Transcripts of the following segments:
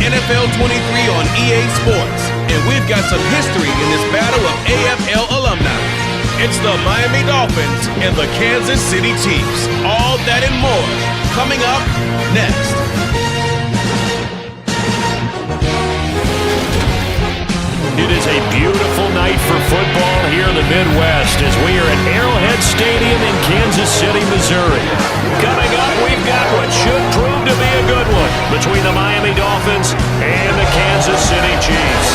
NFL 23 on EA Sports. And we've got some history in this battle of AFL alumni. It's the Miami Dolphins and the Kansas City Chiefs. All that and more coming up next. It is a beautiful night for football here in the Midwest as we are at Arrowhead Stadium in Kansas City, Missouri. Coming up, we've got what should prove to be a good one between the Miami Dolphins and the Kansas City Chiefs.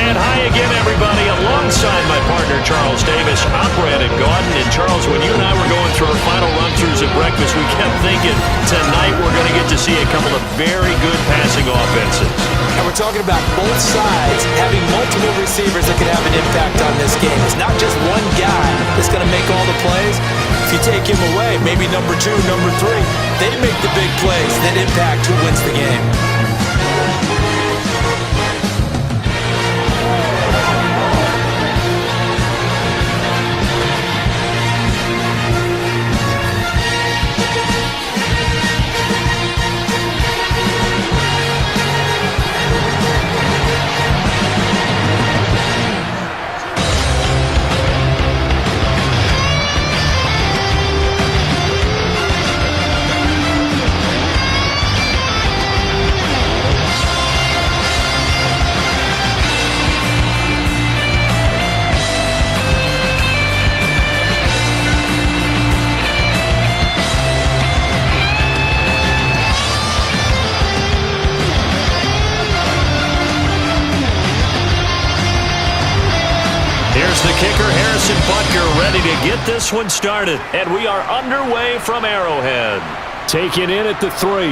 And hi again, everybody. Alongside my partner, Charles Davis, I'm Brandon Gaudin. And Charles, when you and I were going through our final run-throughs at breakfast, we kept thinking tonight we're going to get to see a couple of very good passing offenses. And we're talking about both sides having multiple receivers that can have an impact on this game. It's not just one guy that's going to make all the plays. If you take him away, maybe number 2, number 3, they make the big plays that impact who wins the game. Ready to get this one started, and we are underway from Arrowhead. Taken in at the 3.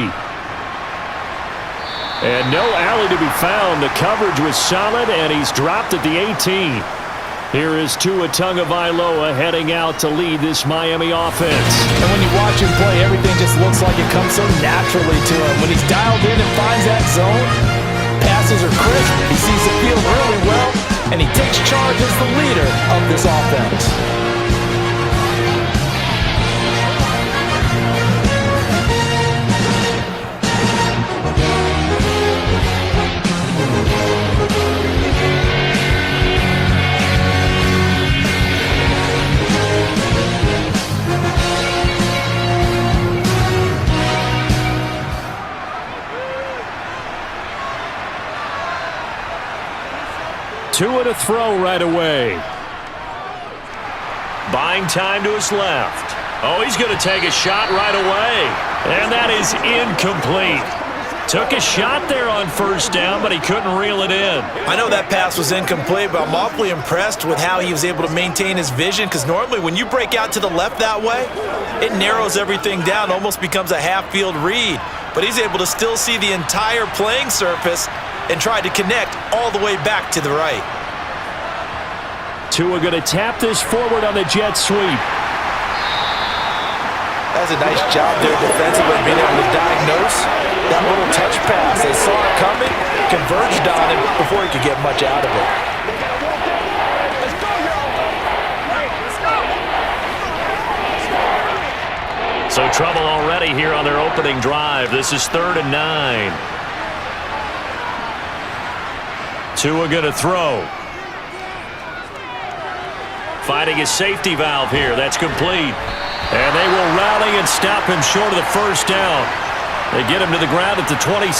And no alley to be found. The coverage was solid, and he's dropped at the 18. Here is Tua Tagovailoa heading out to lead this Miami offense. And when you watch him play, everything just looks like it comes so naturally to him. When he's dialed in and finds that zone, passes are crisp, he sees the field really well, and he takes charge as the leader of this offense. Tua to throw right away. Buying time to his left. Oh, he's going to take a shot right away. And that is incomplete. Took a shot there on first down, but he couldn't reel it in. I know that pass was incomplete, but I'm awfully impressed with how he was able to maintain his vision, because normally when you break out to the left that way, it narrows everything down, almost becomes a half-field read. But he's able to still see the entire playing surface and tried to connect all the way back to the right. Tua going to tap this forward on the jet sweep. That's a nice job there defensively, being able to diagnose that little touch pass. They saw it coming, converged on him before he could get much out of it. So trouble already here on their opening drive. This is 3rd and 9. Tua going to throw. Finding his safety valve here. That's complete. And they will rally and stop him short of the first down. They get him to the ground at the 26.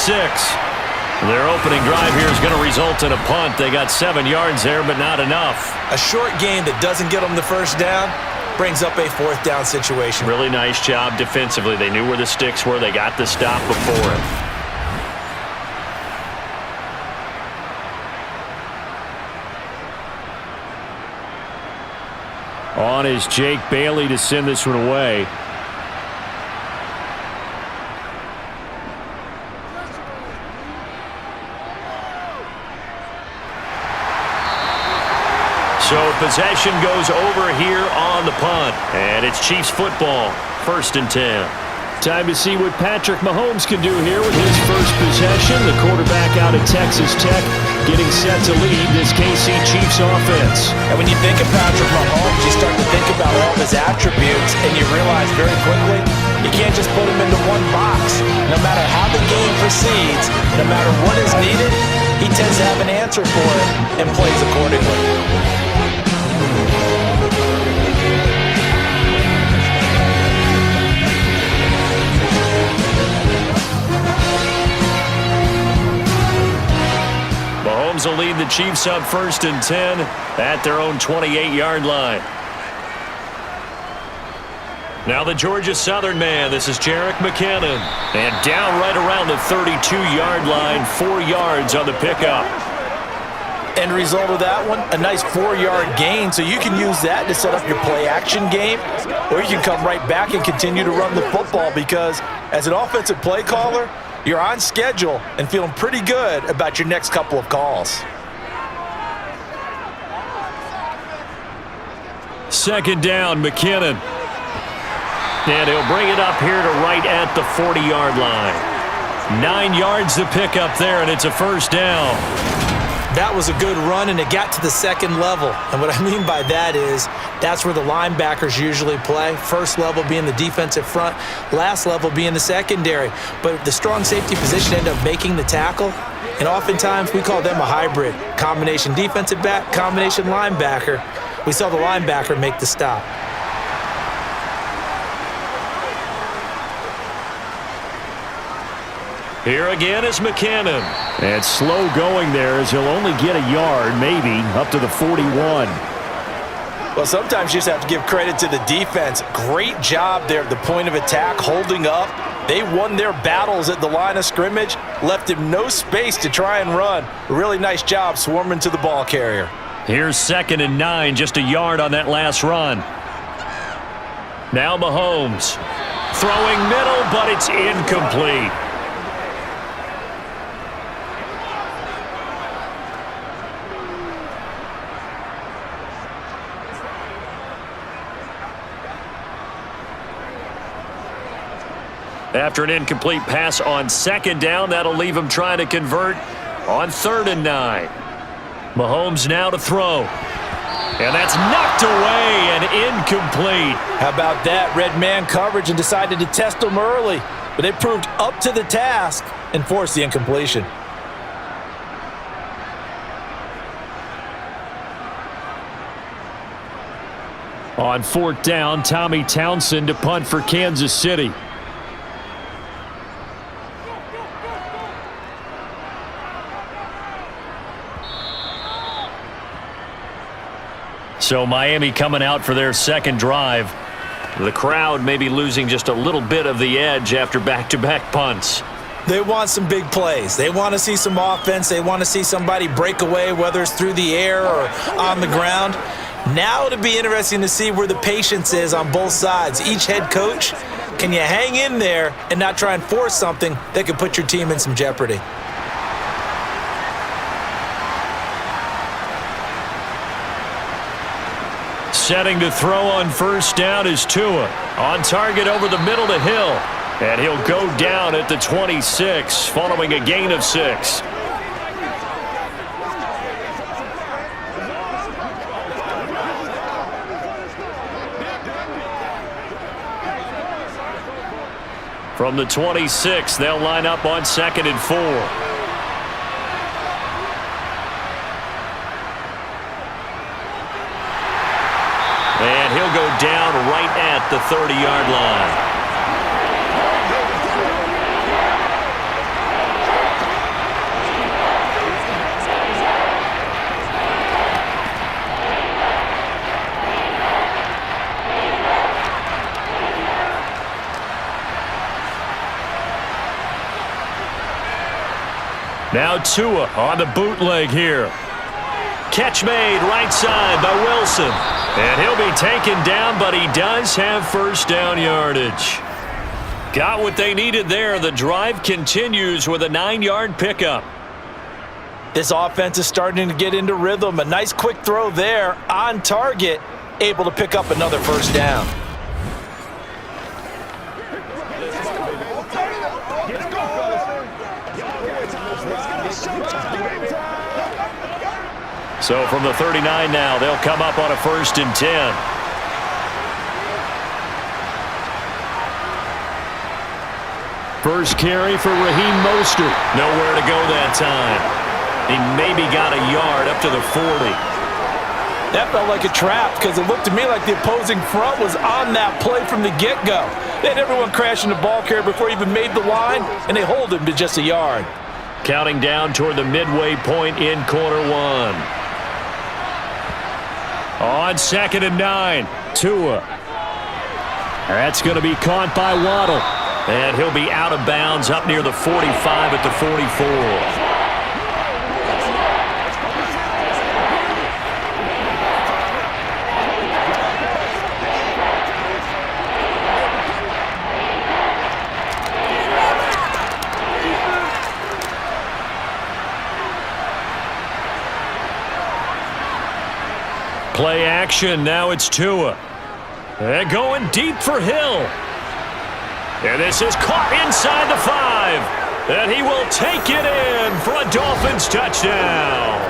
Their opening drive here is going to result in a punt. They got 7 yards there, but not enough. A short gain that doesn't get them the first down brings up a 4th down situation. Really nice job defensively. They knew where the sticks were. They got the stop before him. On is Jake Bailey to send this one away. So possession goes over here on the punt. And it's Chiefs football. 1st and 10. Time to see what Patrick Mahomes can do here with his first possession. The quarterback out of Texas Tech getting set to lead this KC Chiefs offense. And when you think of Patrick Mahomes, you start to think about all of his attributes, and you realize very quickly, you can't just put him into one box. No matter how the game proceeds, no matter what is needed, he tends to have an answer for it and plays accordingly. Mahomes will lead the Chiefs up 1st and 10 at their own 28-yard line. Now the Georgia Southern man, this is Jerick McKinnon. And down right around the 32-yard line, 4 yards on the pickup. End result of that one, a nice 4-yard gain, so you can use that to set up your play-action game, or you can come right back and continue to run the football because as an offensive play caller, you're on schedule and feeling pretty good about your next couple of calls. 2nd down, McKinnon. And he'll bring it up here to right at the 40-yard line. 9 yards to pick up there, and it's a 1st down. That was a good run, and it got to the 2nd level. And what I mean by that is that's where the linebackers usually play. 1st level being the defensive front, last level being the secondary. But the strong safety position ended up making the tackle, and oftentimes we call them a hybrid. Combination defensive back, combination linebacker. We saw the linebacker make the stop. Here again is McKinnon. And slow going there as he'll only get a yard, maybe, up to the 41. Well, sometimes you just have to give credit to the defense. Great job there at the point of attack, holding up. They won their battles at the line of scrimmage, left him no space to try and run. Really nice job swarming to the ball carrier. Here's 2nd and 9, just a yard on that last run. Now Mahomes. Throwing middle, but it's incomplete. After an incomplete pass on 2nd down, that'll leave him trying to convert on 3rd and 9. Mahomes now to throw. And that's knocked away and incomplete. How about that? Red man coverage and decided to test him early. But they proved up to the task and forced the incompletion. On 4th down, Tommy Townsend to punt for Kansas City. So Miami coming out for their 2nd drive. The crowd may be losing just a little bit of the edge after back-to-back punts. They want some big plays. They want to see some offense. They want to see somebody break away, whether it's through the air or on the ground. Now it'll be interesting to see where the patience is on both sides. Each head coach, can you hang in there and not try and force something that could put your team in some jeopardy? Setting to throw on 1st down is Tua. On target over the middle to Hill. And he'll go down at the 26 following a gain of 6. From the 26, they'll line up on 2nd and 4. And he'll go down right at the 30-yard line. Now Tua on the bootleg here. Catch made right side by Wilson. And he'll be taken down, but he does have 1st down yardage. Got what they needed there. The drive continues with a 9-yard pickup. This offense is starting to get into rhythm. A nice quick throw there on target, able to pick up another 1st down. So from the 39 now, they'll come up on a 1st and 10. First carry for Raheem Mostert. Nowhere to go that time. He maybe got a yard up to the 40. That felt like a trap because it looked to me like the opposing front was on that play from the get-go. They had everyone crashing the ball carrier before he even made the line, and they hold him to just a yard. Counting down toward the midway point in quarter one. On 2nd and 9, Tua. That's going to be caught by Waddle. And he'll be out of bounds up near the 45 at the 44. Play action, now it's Tua. And going deep for Hill. And this is caught inside the 5. And he will take it in for a Dolphins touchdown.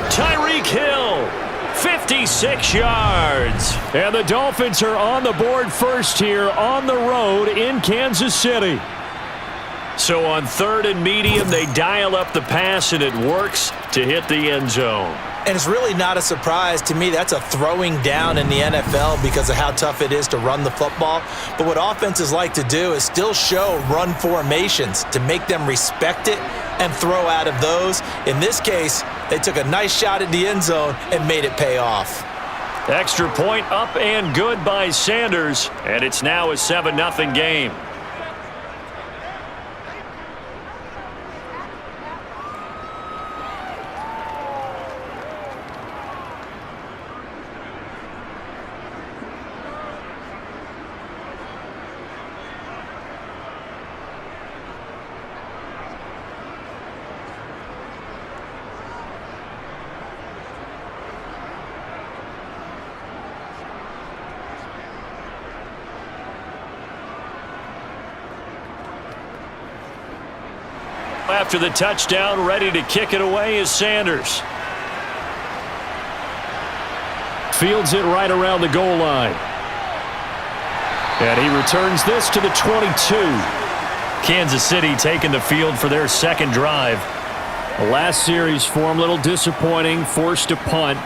Tyreek Hill, 56 yards. And the Dolphins are on the board first here on the road in Kansas City. So on 3rd and medium, they dial up the pass, and it works to hit the end zone. And it's really not a surprise to me. That's a throwing down in the NFL because of how tough it is to run the football. But what offenses like to do is still show run formations to make them respect it and throw out of those. In this case, they took a nice shot at the end zone and made it pay off. Extra point up and good by Sanders, and it's now a 7-0 game. After the touchdown, ready to kick it away is Sanders. Fields it right around the goal line. And he returns this to the 22. Kansas City taking the field for their second drive. The last series for them, a little disappointing, forced to punt.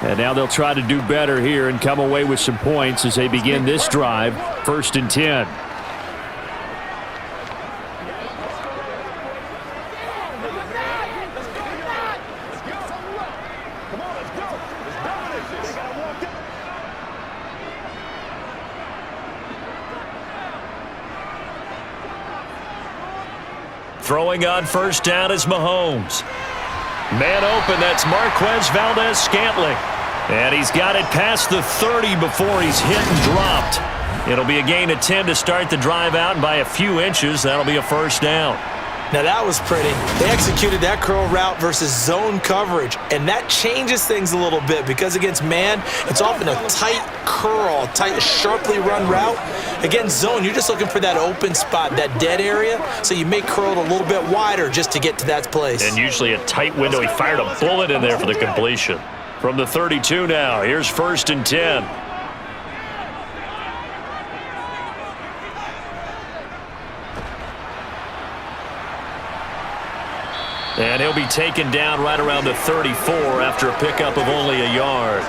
And now they'll try to do better here and come away with some points as they begin this drive, 1st and 10. Throwing on 1st down is Mahomes. Man open, that's Marquez Valdes-Scantling. And he's got it past the 30 before he's hit and dropped. It'll be a gain of 10 to start the drive out, and by a few inches, that'll be a 1st down. Now that was pretty. They executed that curl route versus zone coverage, and that changes things a little bit because against man, it's often a tight curl, tight, sharply run route. Against zone, you're just looking for that open spot, that dead area, so you may curl it a little bit wider just to get to that place. And usually a tight window. He fired a bullet in there for the completion. From the 32 now, here's 1st and 10. And he'll be taken down right around the 34 after a pickup of only a yard.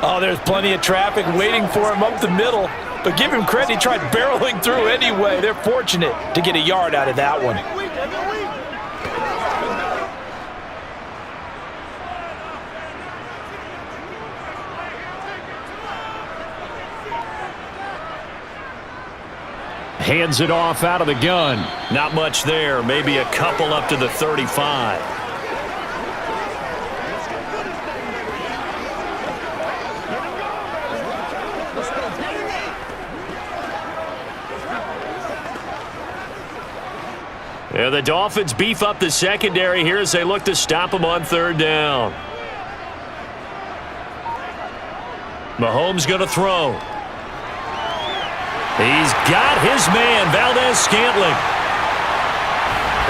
Oh, there's plenty of traffic waiting for him up the middle. But give him credit, he tried barreling through anyway. They're fortunate to get a yard out of that one. Hands it off out of the gun. Not much there. Maybe a couple up to the 35. Yeah, the Dolphins beef up the secondary here as they look to stop him on 3rd down. Mahomes going to throw. He's got his man, Valdes-Scantling.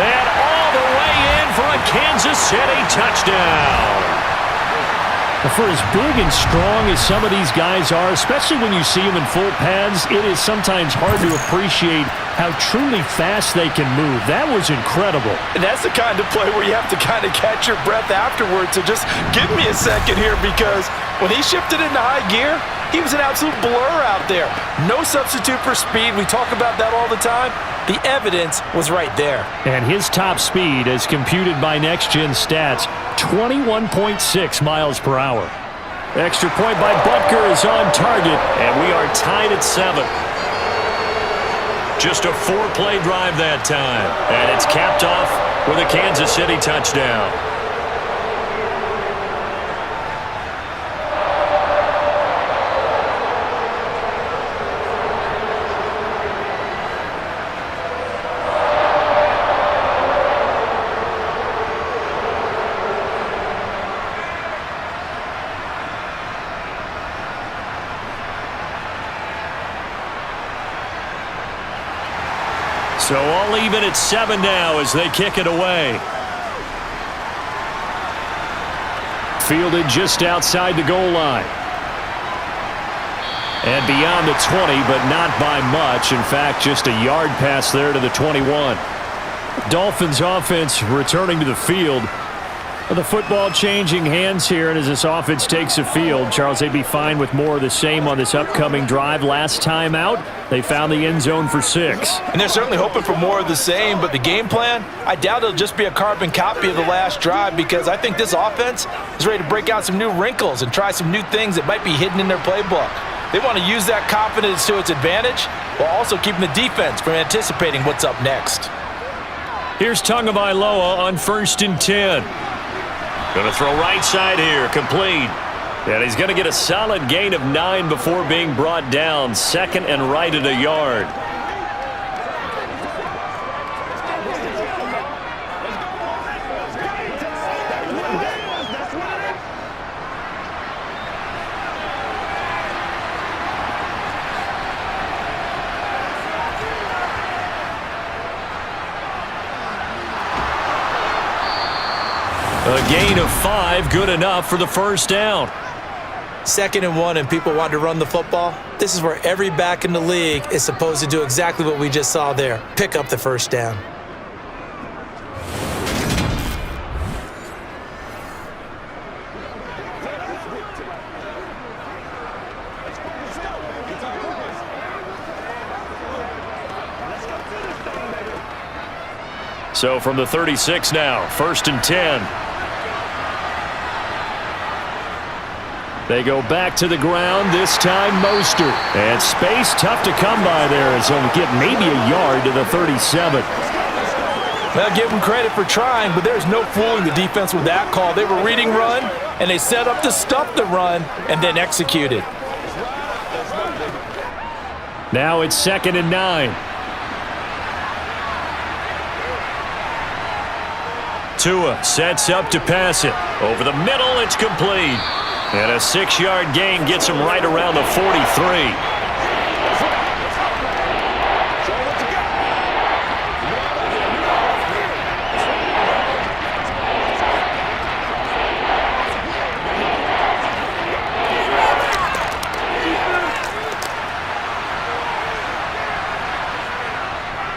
And all the way in for a Kansas City touchdown. For as big and strong as some of these guys are, especially when you see them in full pads, it is sometimes hard to appreciate how truly fast they can move. That was incredible. And that's the kind of play where you have to kind of catch your breath afterwards. So just give me a second here, because when he shifted into high gear, he was an absolute blur out there. No substitute for speed. We talk about that all the time. The evidence was right there. And his top speed, as computed by Next Gen Stats, 21.6 miles per hour. Extra point by Butker is on target, and we are tied at 7. Just a 4-play drive that time, and it's capped off with a Kansas City touchdown. So all even at 7 now as they kick it away. Fielded just outside the goal line. And beyond the 20, but not by much. In fact, just a yard pass there to the 21. Dolphins offense returning to the field. The football changing hands here, and as this offense takes the field, Charles, they'd be fine with more of the same on this upcoming drive. Last time out, they found the end zone for 6. And they're certainly hoping for more of the same, but the game plan, I doubt it'll just be a carbon copy of the last drive, because I think this offense is ready to break out some new wrinkles and try some new things that might be hidden in their playbook. They want to use that confidence to its advantage while also keeping the defense from anticipating what's up next. Here's Tagovailoa on 1st and 10. Going to throw right side here, complete. And he's going to get a solid gain of 9 before being brought down. 2nd and right at a yard. A gain of 5, good enough for the first down. 2nd and 1, and people want to run the football. This is where every back in the league is supposed to do exactly what we just saw there. Pick up the first down. So from the 36 now, 1st and 10. They go back to the ground, this time Mostert. And space tough to come by there as he'll get maybe a yard to the 37. Well, give them credit for trying, but there's no fooling the defense with that call. They were reading run, and they set up to stuff the run and then executed. Now it's 2nd and 9. Tua sets up to pass it. Over the middle, it's complete. And a 6-yard gain gets him right around the 43.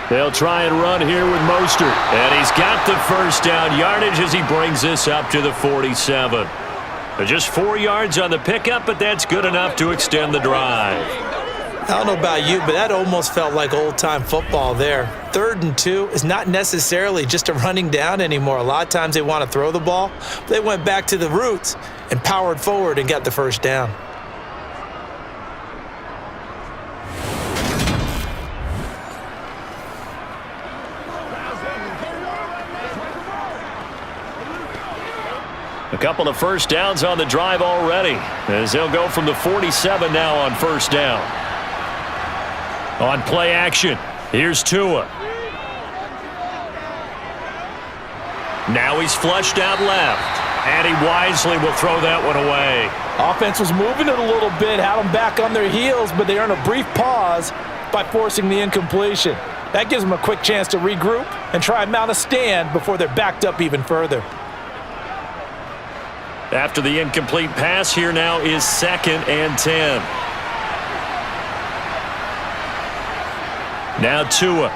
They'll try and run here with Mostert. And he's got the first down yardage as he brings this up to the 47. Just 4 yards on the pickup, but that's good enough to extend the drive. I don't know about you, but that almost felt like old-time football there. 3rd and 2 is not necessarily just a running down anymore. A lot of times they want to throw the ball. They went back to the roots and powered forward and got the first down. A couple of first downs on the drive already, as they'll go from the 47 now on first down. On play action, here's Tua. Now he's flushed out left, and he wisely will throw that one away. Offense was moving it a little bit, had them back on their heels, but they earn a brief pause by forcing the incompletion. That gives them a quick chance to regroup and try and mount a stand before they're backed up even further. After the incomplete pass, here now is 2nd and 10. Now Tua.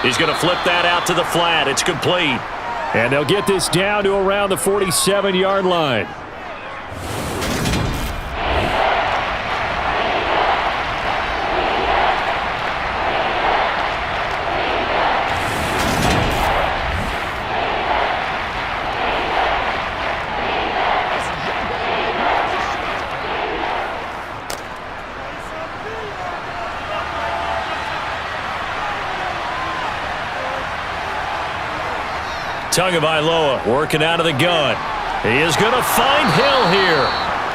He's going to flip that out to the flat. It's complete. And they'll get this down to around the 47-yard line. Tagovailoa working out of the gun. He is going to find Hill here.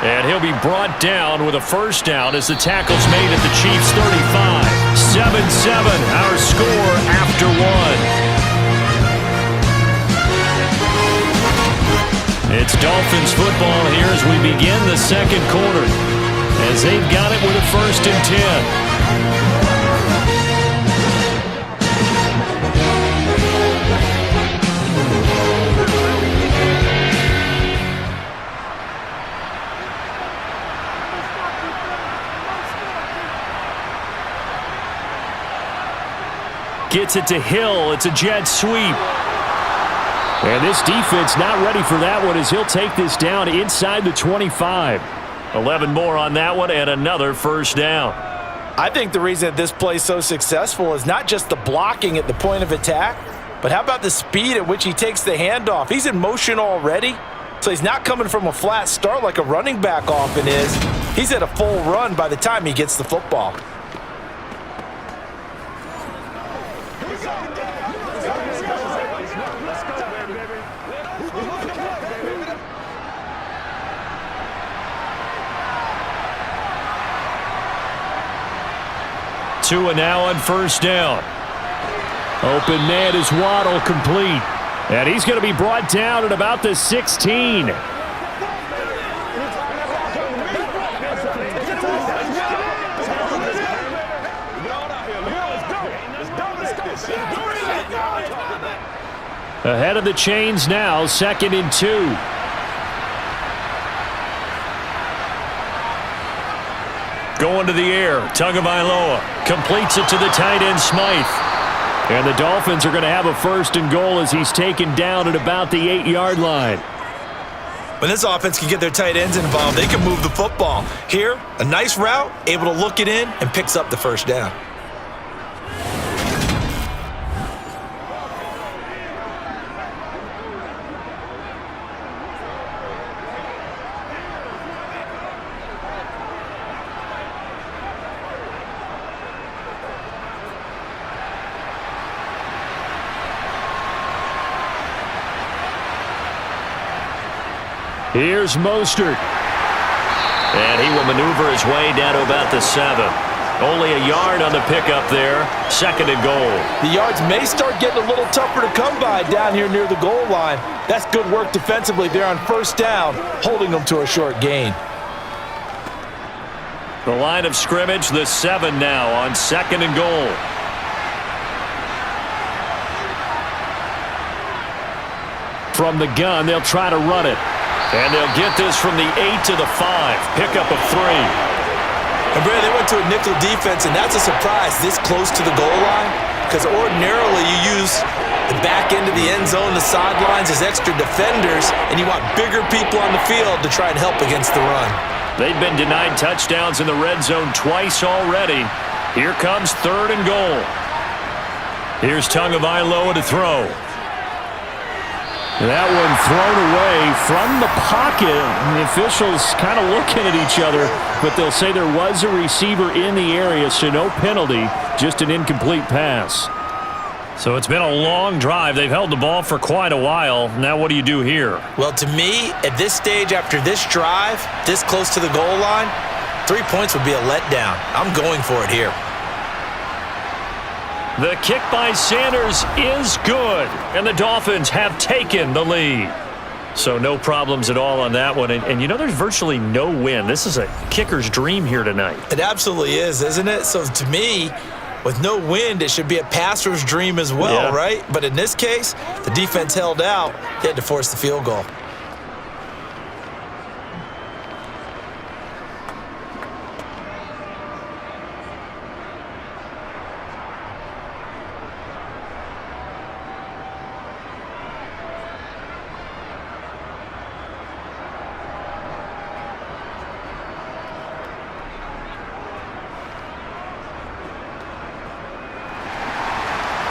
And he'll be brought down with a first down as the tackle's made at the Chiefs' 35. 7-7, our score after 1. It's Dolphins football here as we begin the second quarter. As they've got it with a 1st and 10. Gets it to Hill. It's a jet sweep. And this defense not ready for that one as he'll take this down inside the 25. 11 more on that one and another first down. I think the reason that this play is so successful is not just the blocking at the point of attack, but how about the speed at which he takes the handoff? He's in motion already, so he's not coming from a flat start like a running back often is. He's at a full run by the time he gets the football. Tua now on first down. Open man is Waddle, complete. And he's going to be brought down at about the 16. Ahead of the chains now, 2nd and 2. Going to the air, Tagovailoa completes it to the tight end Smythe. And the Dolphins are going to have a 1st and goal as he's taken down at about the 8-yard line. When this offense can get their tight ends involved, they can move the football. Here, a nice route, able to look it in, and picks up the first down. Here's Mostert. And he will maneuver his way down to about the 7. Only a yard on the pickup there. 2nd and goal. The yards may start getting a little tougher to come by down here near the goal line. That's good work defensively there on first down, holding them to a short gain. The line of scrimmage, the 7 now on 2nd and goal. From the gun, they'll try to run it. And they'll get this from the 8 to the 5. Pickup of 3. And Brad, they went to a nickel defense, and that's a surprise this close to the goal line, because ordinarily you use the back end of the end zone, the sidelines as extra defenders, and you want bigger people on the field to try and help against the run. They've been denied touchdowns in the red zone twice already. Here comes 3rd and goal. Here's Tagovailoa to throw. That one thrown away from the pocket. And the officials kind of looking at each other, but they'll say there was a receiver in the area, so no penalty, just an incomplete pass. So it's been a long drive. They've held the ball for quite a while. Now what do you do here? Well, to me, at this stage after this drive, this close to the goal line, 3 points would be a letdown. I'm going for it here. The kick by Sanders is good, and the Dolphins have taken the lead. So no problems at all on that one. And you know, there's virtually no win. This is a kicker's dream here tonight. It absolutely is, isn't it? So to me, With no wind, it should be a passer's dream as well, right? But in this case, the defense held out. They had to force the field goal.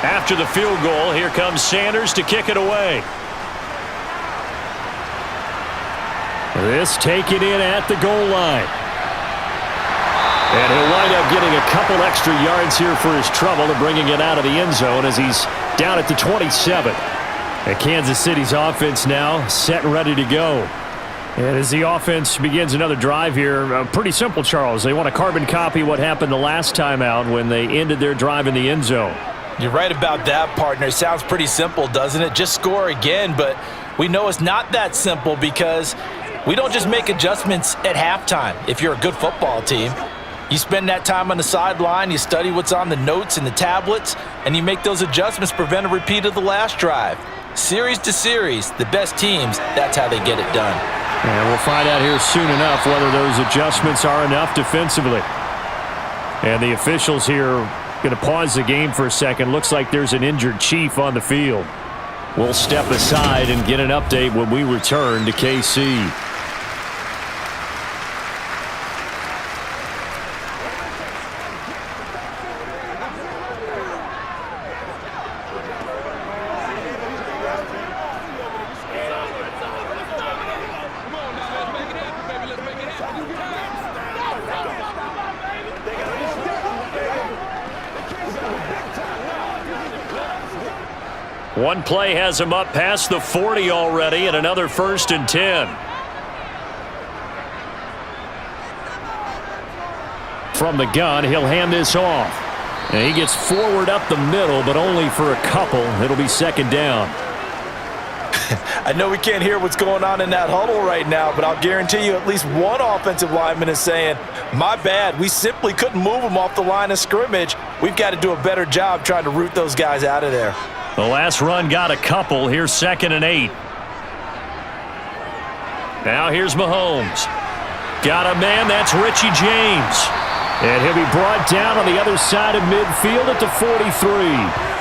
After the field goal, here comes Sanders to kick it away. This taken in at the goal line. And he'll wind up getting a couple extra yards here for his trouble and bringing it out of the end zone as he's down at the 27. And Kansas City's offense now set and ready to go. And as the offense begins another drive here, pretty simple, Charles. They want to carbon copy what happened the last time out when they ended their drive in the end zone. You're right about that, partner. It sounds pretty simple, doesn't it? Just score again, but we know it's not that simple because we don't just make adjustments at halftime. If you're a good football team, you spend that time on the sideline, you study what's on the notes and the tablets, and you make those adjustments to prevent a repeat of the last drive. Series to series, the best teams, that's how they get it done. And we'll find out here soon enough whether those adjustments are enough defensively. And the officials here going to pause the game for a second. Looks like there's an injured Chief on the field. We'll step aside and get an update when we return to KC. One play has him up past the 40 already, and another 1st and 10. From the gun, he'll hand this off. And he gets forward up the middle, but only for a couple. It'll be 2nd down. I know we can't hear what's going on in that huddle right now, but I'll guarantee you at least one offensive lineman is saying, my bad, we simply couldn't move them off the line of scrimmage. We've got to do a better job trying to root those guys out of there. The last run got a couple. Here's 2nd and 8. Now here's Mahomes. Got a man, that's Richie James. And he'll be brought down on the other side of midfield at the 43.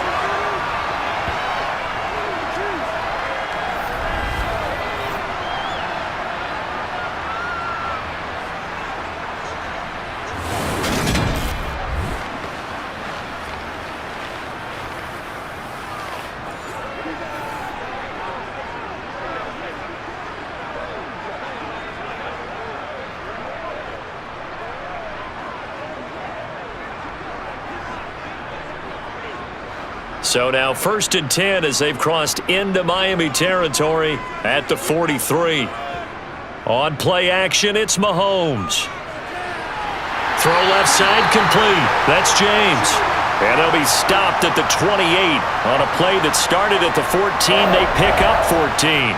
So now 1st and 10 as they've crossed into Miami territory at the 43. On play action, it's Mahomes. Throw left side complete. That's James. And he'll be stopped at the 28 on a play that started at the 14. They pick up 14.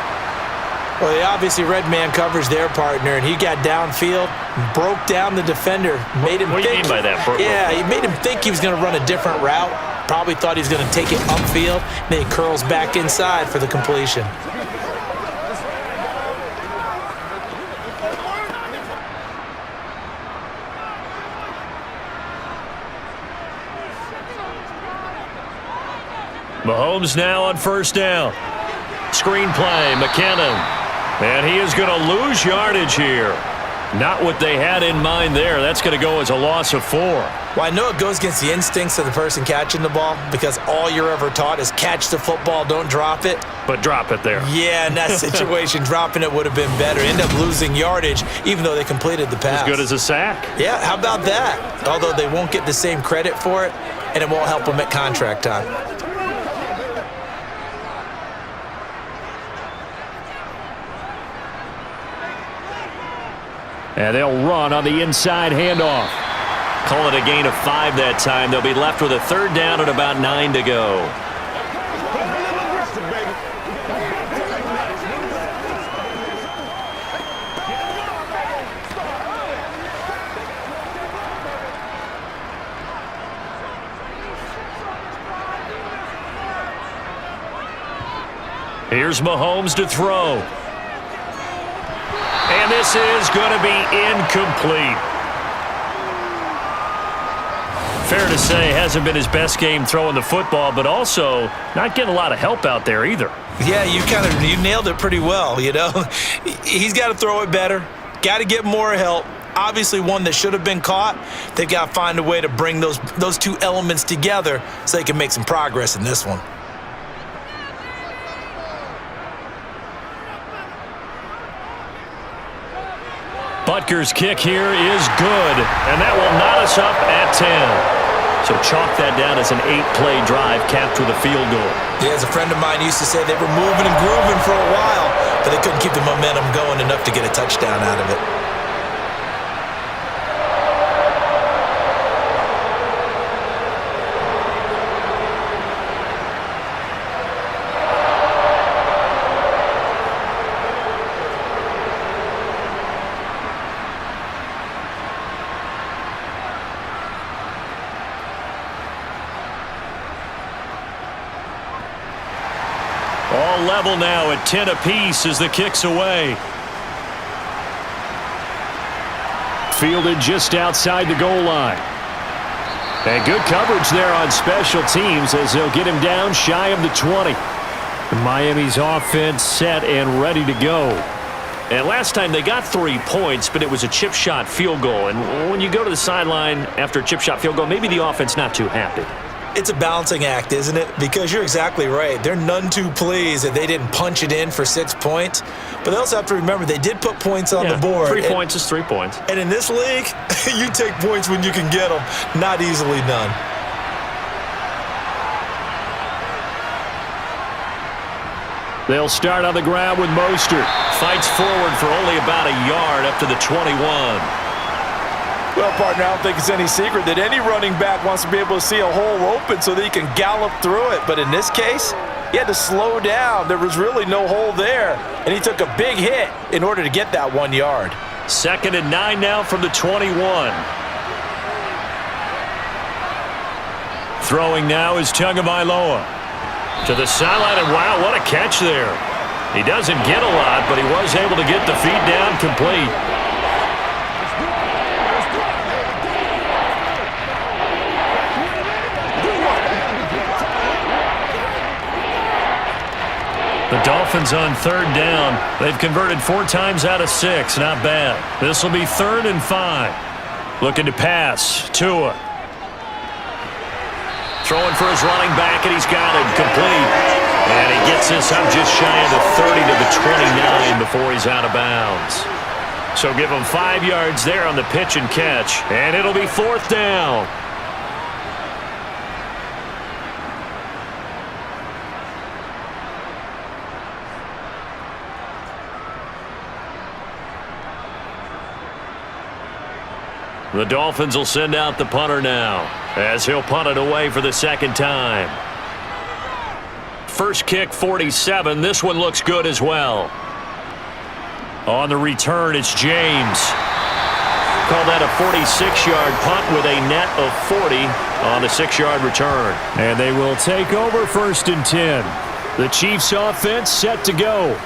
Well, they obviously read man coverage their partner, and he got downfield, broke down the defender, made him think. What do you mean by that? Yeah, he made him think he was going to run a different route. Probably thought he was going to take it upfield. Then he curls back inside for the completion. Mahomes now on 1st down. Screen play, McKinnon. And he is going to lose yardage here. Not what they had in mind there. That's going to go as a loss of 4. Well, I know it goes against the instincts of the person catching the ball because all you're ever taught is catch the football, don't drop it. But drop it there. Yeah, in that situation, dropping it would have been better. End up losing yardage even though they completed the pass. As good as a sack. Yeah, how about that? Although they won't get the same credit for it, and it won't help them at contract time. And they'll run on the inside handoff. Call it a gain of 5 that time. They'll be left with a 3rd down and about 9 to go. Here's Mahomes to throw. And this is going to be incomplete. Fair to say, hasn't been his best game throwing the football, but also not getting a lot of help out there either. Yeah, you nailed it pretty well, you know. He's got to throw it better, got to get more help. Obviously one that should have been caught. They've got to find a way to bring those two elements together so they can make some progress in this one. Butker's kick here is good, and that will knot us up at 10. So chalk that down as an 8-play drive capped with a field goal. Yeah, as a friend of mine used to say, they were moving and grooving for a while, but they couldn't keep the momentum going enough to get a touchdown out of it. All level now at 10 apiece as the kick's away. Fielded just outside the goal line. And good coverage there on special teams as they'll get him down shy of the 20. Miami's offense set and ready to go. And last time they got 3 points, but it was a chip shot field goal. And when you go to the sideline after a chip shot field goal, maybe the offense not too happy. It's a balancing act, isn't it? Because you're exactly right. They're none too pleased that they didn't punch it in for 6 points. But they also have to remember they did put points on the board. 3 points is 3 points. And in this league, you take points when you can get them. Not easily done. They'll start on the ground with Mostert. Fights forward for only about a yard up to the 21. Well, partner, I don't think it's any secret that any running back wants to be able to see a hole open so that he can gallop through it. But in this case, he had to slow down. There was really no hole there, and he took a big hit in order to get that 1 yard. 2nd and 9 now from the 21. Throwing now is Tagovailoa. To the sideline, and wow, what a catch there. He doesn't get a lot, but he was able to get the feet down complete. The Dolphins on 3rd down. They've converted 4 times out of 6. Not bad. This will be 3rd and 5. Looking to pass. Tua. Throwing for his running back, and he's got it complete. And he gets this up just shy of the 30 to the 29 before he's out of bounds. So give him 5 yards there on the pitch and catch. And it'll be 4th down. The Dolphins will send out the punter now as he'll punt it away for the 2nd time. First kick, 47. This one looks good as well. On the return, it's James. Call that a 46-yard punt with a net of 40 on the 6-yard return. And they will take over 1st and 10. The Chiefs offense set to go.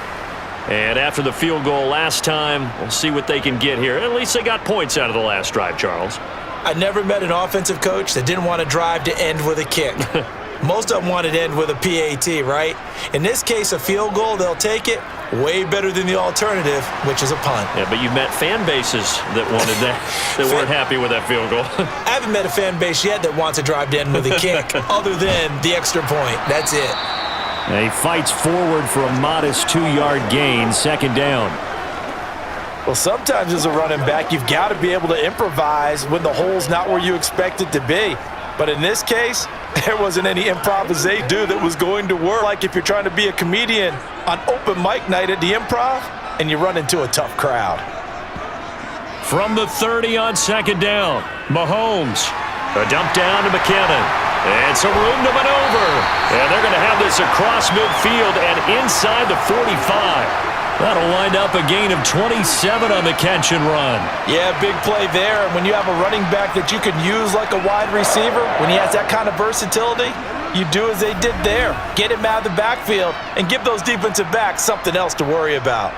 And after the field goal last time, we'll see what they can get here. At least they got points out of the last drive, Charles. I never met an offensive coach that didn't want to drive to end with a kick. Most of them wanted to end with a PAT, right? In this case, a field goal, they'll take it. Way better than the alternative, which is a punt. Yeah, but you've met fan bases that wanted that, that weren't happy with that field goal. I haven't met a fan base yet that wants to drive to end with a kick, other than the extra point. That's it. He fights forward for a modest 2-yard gain, 2nd down. Well, sometimes as a running back, you've got to be able to improvise when the hole's not where you expect it to be. But in this case, there wasn't any improvisation that was going to work. Like if you're trying to be a comedian on open mic night at the Improv and you run into a tough crowd. From the 30 on 2nd down, Mahomes. A dump down to McKinnon. And some room to maneuver. And they're going to have this across midfield and inside the 45. That'll wind up a gain of 27 on the catch and run. Yeah, big play there. And when you have a running back that you can use like a wide receiver, when he has that kind of versatility, You do as they did there. Get him out of the backfield and give those defensive backs something else to worry about.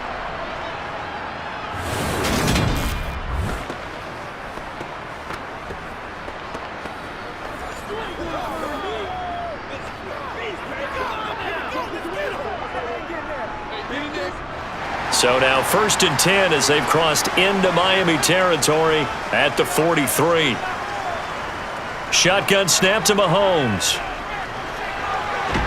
So now 1st and 10 as they've crossed into Miami territory at the 43. Shotgun snap to Mahomes.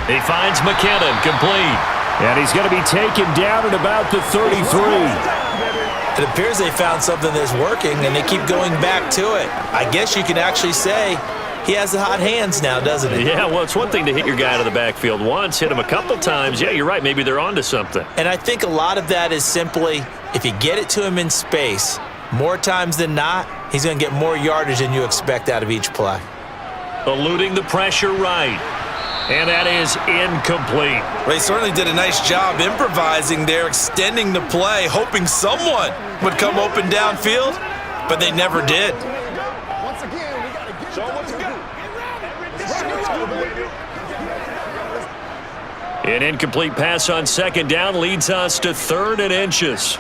He finds McKinnon, complete. And he's going to be taken down at about the 33. It appears they found something that's working, and they keep going back to it. I guess you can actually say he has the hot hands now, doesn't he? Yeah, well, it's one thing to hit your guy out of the backfield once, hit him a couple times. Yeah, you're right. Maybe they're onto something. And I think a lot of that is simply if you get it to him in space, more times than not, he's going to get more yardage than you expect out of each play. Eluding the pressure right. And that is incomplete. Well, he certainly did a nice job improvising there, extending the play, hoping someone would come open downfield, but they never did. An incomplete pass on 2nd down leads us to 3rd and inches.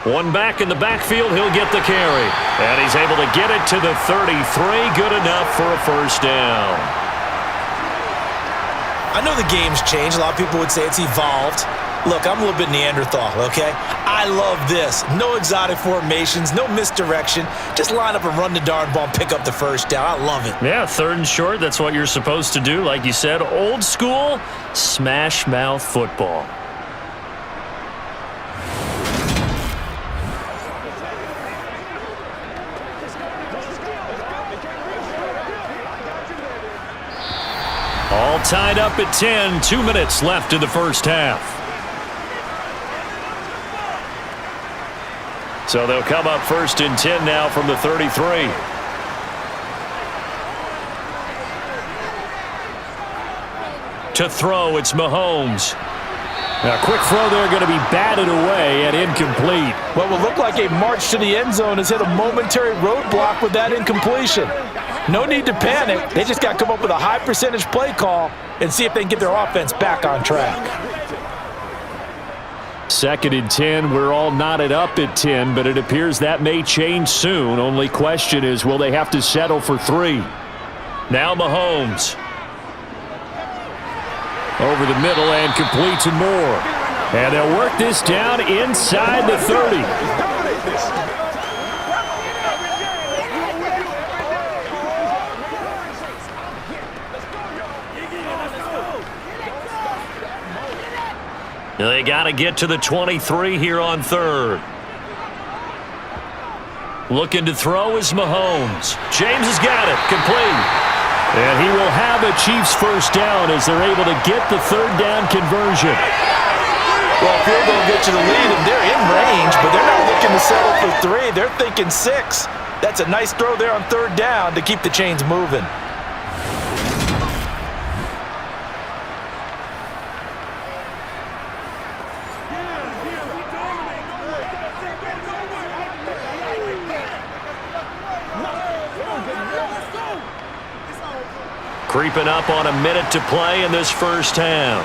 One back in the backfield, he'll get the carry. And he's able to get it to the 33. Good enough for a 1st down. I know the game's changed. A lot of people would say it's evolved. Look, I'm a little bit Neanderthal, okay? I love this. No exotic formations, no misdirection. Just line up and run the darn ball and pick up the 1st down. I love it. Yeah, 3rd and short, that's what you're supposed to do. Like you said, old school, smash mouth football. All tied up at 10, 2 minutes left in the 1st half. So they'll come up 1st and 10 now from the 33. To throw, it's Mahomes. Now, quick throw there going to be batted away and incomplete. What will look like a march to the end zone has hit a momentary roadblock with that incompletion. No need to panic. They just got to come up with a high percentage play call and see if they can get their offense back on track. 2nd and 10. We're all knotted up at 10, but it appears that may change soon. Only question is, will they have to settle for 3? Now Mahomes. Over the middle and completes and more. And they'll work this down inside the 30. They got to get to the 23 here on 3rd. Looking to throw is Mahomes. James has got it. Complete. And he will have a Chiefs 1st down as they're able to get the 3rd down conversion. Well, field goal gets you the lead, and they're in range, but they're not looking to settle for 3. They're thinking 6. That's a nice throw there on 3rd down to keep the chains moving. Creeping up on a minute to play in this 1st half.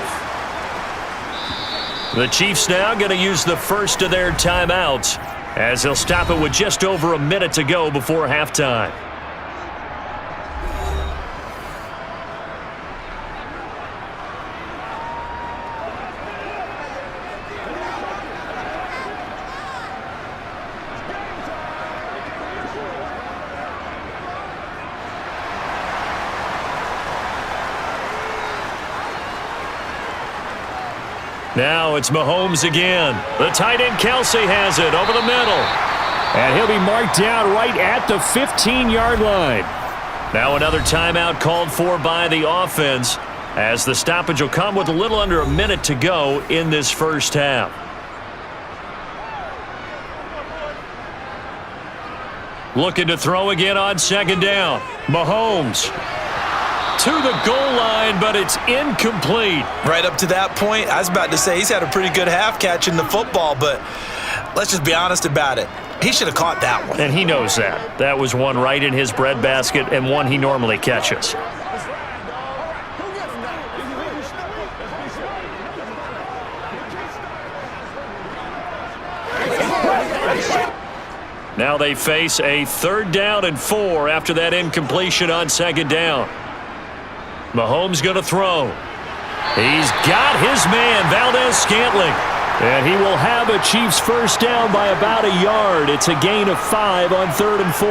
The Chiefs now going to use the first of their timeouts as they'll stop it with just over a minute to go before halftime. Now it's Mahomes again. The tight end Kelce has it over the middle. And he'll be marked down right at the 15-yard line. Now another timeout called for by the offense as the stoppage will come with a little under a minute to go in this 1st half. Looking to throw again on 2nd down. Mahomes to the goal line, but it's incomplete. Right up to that point, I was about to say he's had a pretty good half catching the football, but let's just be honest about it. He should have caught that one. And he knows that. That was one right in his breadbasket and one he normally catches. Now they face a 3rd down and 4 after that incompletion on 2nd down. Mahomes going to throw. He's got his man, Valdez-Scantling. And he will have a Chiefs first down by about a yard. It's a gain of 5 on 3rd and 4.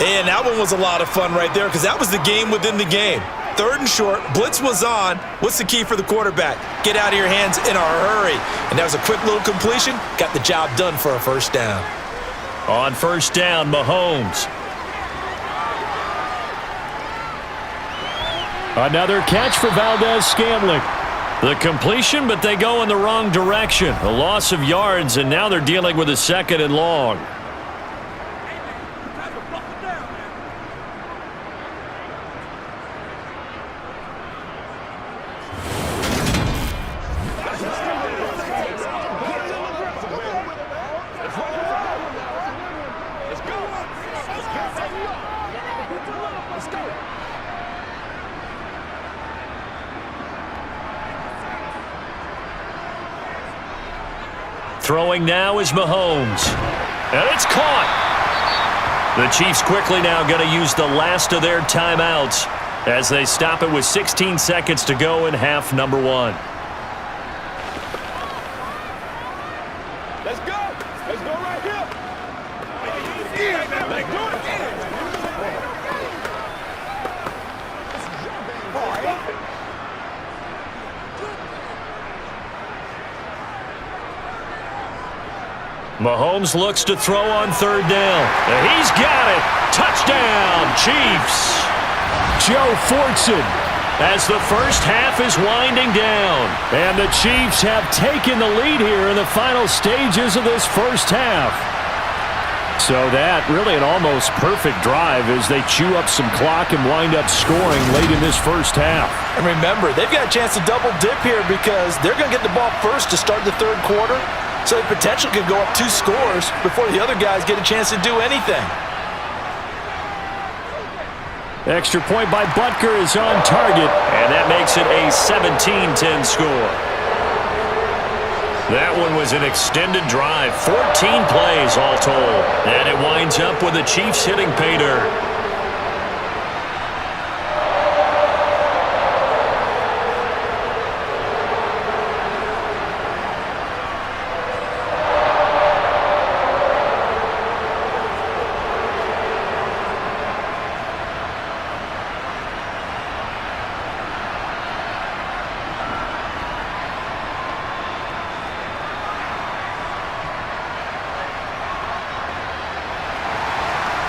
And that one was a lot of fun right there because that was the game within the game. 3rd and short, blitz was on. What's the key for the quarterback? Get out of your hands in a hurry. And that was a quick little completion. Got the job done for a first down. On 1st down, Mahomes. Another catch for Valdez-Scantling. The completion, but they go in the wrong direction. A loss of yards, and now they're dealing with a 2nd and long. Throwing now is Mahomes. And it's caught. The Chiefs quickly now going to use the last of their timeouts as they stop it with 16 seconds to go in half number 1. Let's go. Let's go right here. Mahomes looks to throw on 3rd down. And he's got it. Touchdown, Chiefs. Joe Fortson. As the first half is winding down. And the Chiefs have taken the lead here in the final stages of this first half. So that really an almost perfect drive as they chew up some clock and wind up scoring late in this first half. And remember, they've got a chance to double dip here because they're going to get the ball first to start the 3rd quarter. So the potential could go up 2 scores before the other guys get a chance to do anything. Extra point by Butker is on target. And that makes it a 17-10 score. That one was an extended drive. 14 plays all told. And it winds up with the Chiefs hitting pay dirt.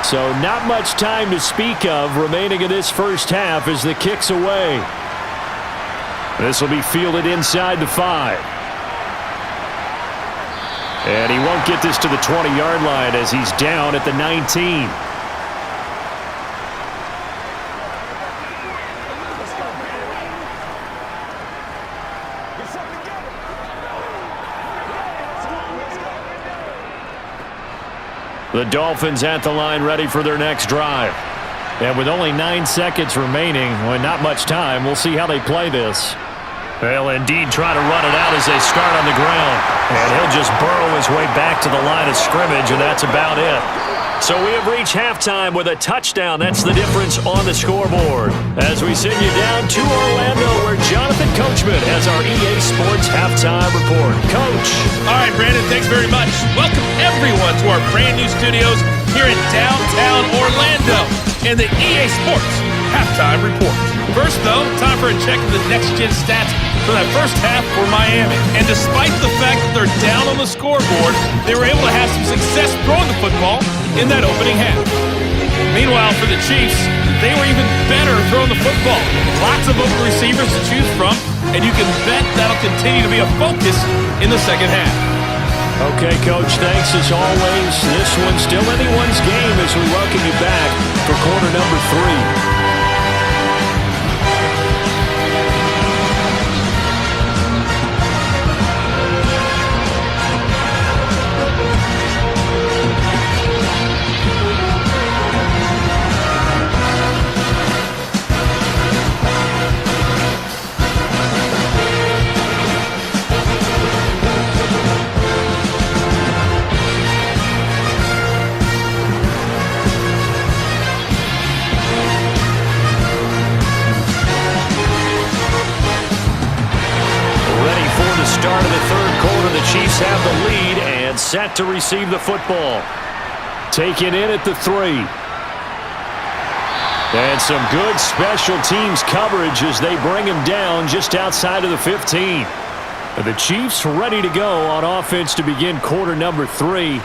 So not much time to speak of remaining in this first half as the kick's away. This will be fielded inside the 5. And he won't get this to the 20-yard line as he's down at the 19. The Dolphins at the line ready for their next drive. And with only 9 seconds remaining, well, not much time, we'll see how they play this. They'll indeed try to run it out as they start on the ground. And he'll just burrow his way back to the line of scrimmage, and that's about it. So we have reached halftime with a touchdown. That's the difference on the scoreboard. As we send you down to Orlando, where Jonathan Coachman has our EA Sports Halftime Report. Coach. All right, Brandon, thanks very much. Welcome, everyone, to our brand new studios here in downtown Orlando in the EA Sports Halftime Report. First, though, time for a check of the next-gen stats for that first half for Miami. And despite the fact that they're down on the scoreboard, they were able to have some success throwing the football in that opening half. Meanwhile, for the Chiefs, they were even better throwing the football. Lots of open receivers to choose from, and you can bet that'll continue to be a focus in the second half. Okay, Coach, thanks as always. This one's still anyone's game as we welcome you back for quarter number 3. have the lead and set to receive the football. Taken in at the 3. And some good special teams coverage as they bring him down just outside of the 15. The Chiefs ready to go on offense to begin quarter number 3.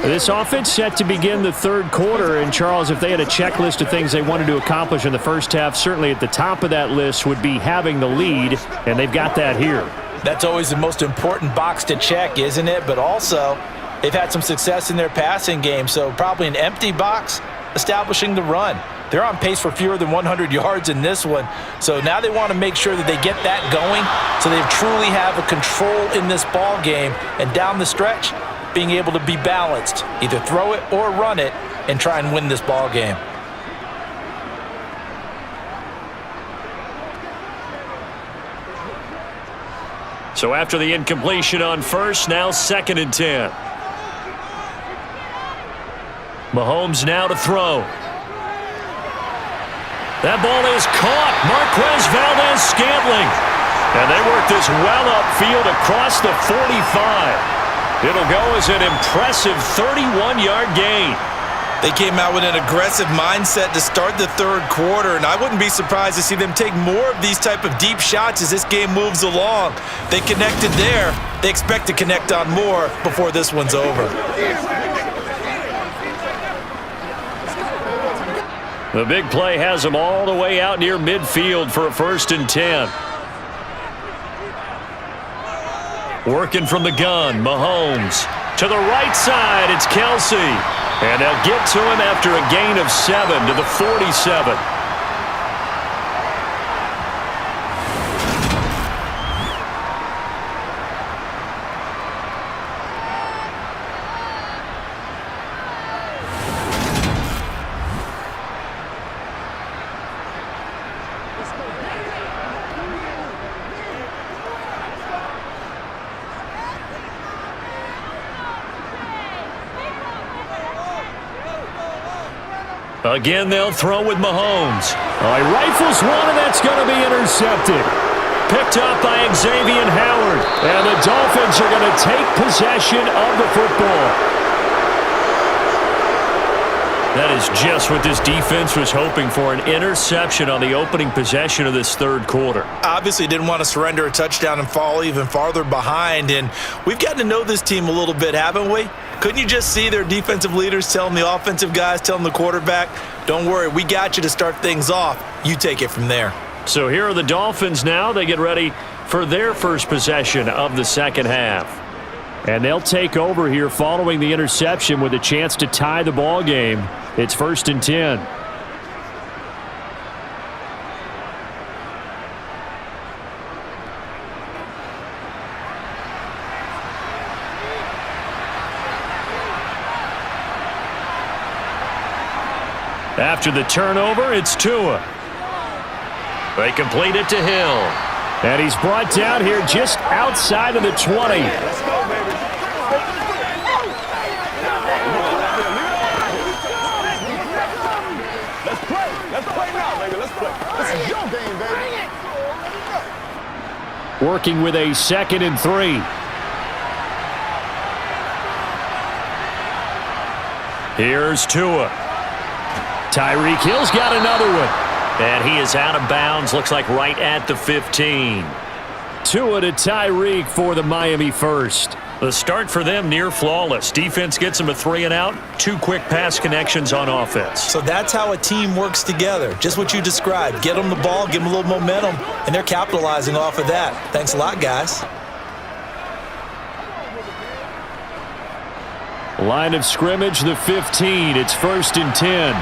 This offense set to begin the third quarter. And, Charles, if they had a checklist of things they wanted to accomplish in the first half, certainly at the top of that list would be having the lead, and they've got that here. That's always the most important box to check, isn't it? But also, they've had some success in their passing game, so probably an empty box establishing the run. They're on pace for fewer than 100 yards in this one, so now they want to make sure that they get that going so they truly have a control in this ball game, and down the stretch, being able to be balanced, either throw it or run it, and try and win this ball game. So after the incompletion on first, now 2nd and 10. Mahomes now to throw. That ball is caught. Marquez Valdes-Scantling. And they work this well upfield across the 45. It'll go as an impressive 31-yard gain. They came out with an aggressive mindset to start the third quarter, and I wouldn't be surprised to see them take more of these type of deep shots as this game moves along. They connected there. They expect to connect on more before this one's over. The big play has them all the way out near midfield for a 1st and 10. Working from the gun, Mahomes. To the right side, it's Kelce. And they'll get to him after a gain of 7 to the 47. Again, they'll throw with Mahomes. Oh, he rifles one, and that's going to be intercepted. Picked up by Xavier Howard. And the Dolphins are going to take possession of the football. That is just what this defense was hoping for, an interception on the opening possession of this third quarter. Obviously didn't want to surrender a touchdown and fall even farther behind, and we've gotten to know this team a little bit, haven't we? Couldn't you just see their defensive leaders telling the offensive guys, telling the quarterback, don't worry, we got you to start things off. You take it from there. So here are the Dolphins now. They get ready for their first possession of the second half. And they'll take over here following the interception with a chance to tie the ball game. It's 1st and 10. After the turnover, it's Tua. They complete it to Hill. And he's brought down here just outside of the 20. Working with a 2nd and 3. Here's Tua. Tyreek Hill's got another one. And he is out of bounds, looks like right at the 15. Tua to Tyreek for the Miami first. The start for them near flawless. Defense gets them a 3 and out. 2 quick pass connections on offense. So that's how a team works together. Just what you described. Get them the ball, give them a little momentum, and they're capitalizing off of that. Thanks a lot, guys. Line of scrimmage, the 15. It's 1st and 10.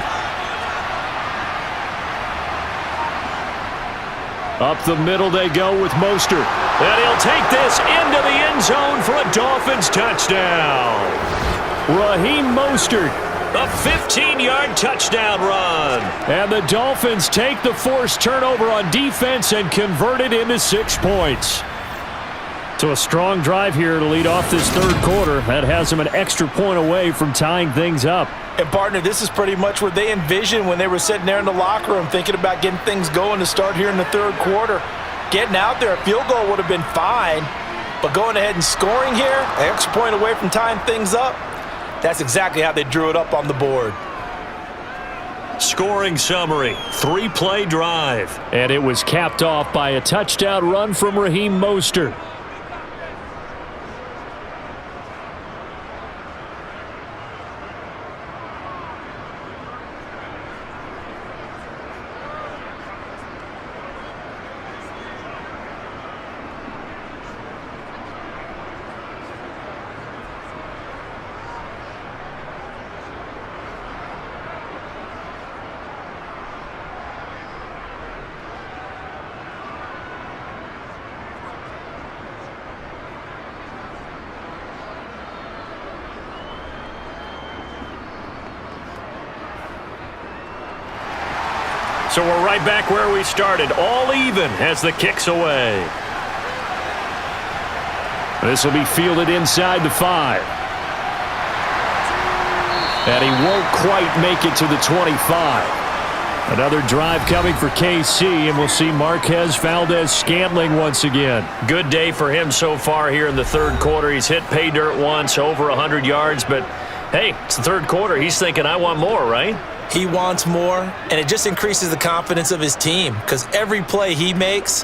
Up the middle they go with Mostert. And he'll take this into the end zone for a Dolphins touchdown. Raheem Mostert. A 15-yard touchdown run. And the Dolphins take the forced turnover on defense and convert it into 6 points. So a strong drive here to lead off this third quarter. That has them an extra point away from tying things up. And, partner, this is pretty much what they envisioned when they were sitting there in the locker room thinking about getting things going to start here in the third quarter. Getting out there, a field goal would have been fine, But going ahead and scoring here, an extra point away from tying things up, that's exactly how they drew it up on the board. Scoring summary, 3-play drive. And it was capped off by a touchdown run from Raheem Mostert. So we're right back where we started, all even as the kick's away. This will be fielded inside the 5. And he won't quite make it to the 25. Another drive coming for KC, and we'll see Marquez Valdez-Scantling once again. Good day for him so far here in the third quarter. He's hit pay dirt once, over 100 yards, but hey, it's the third quarter. He's thinking, I want more, right? He wants more, and it just increases the confidence of his team because every play he makes,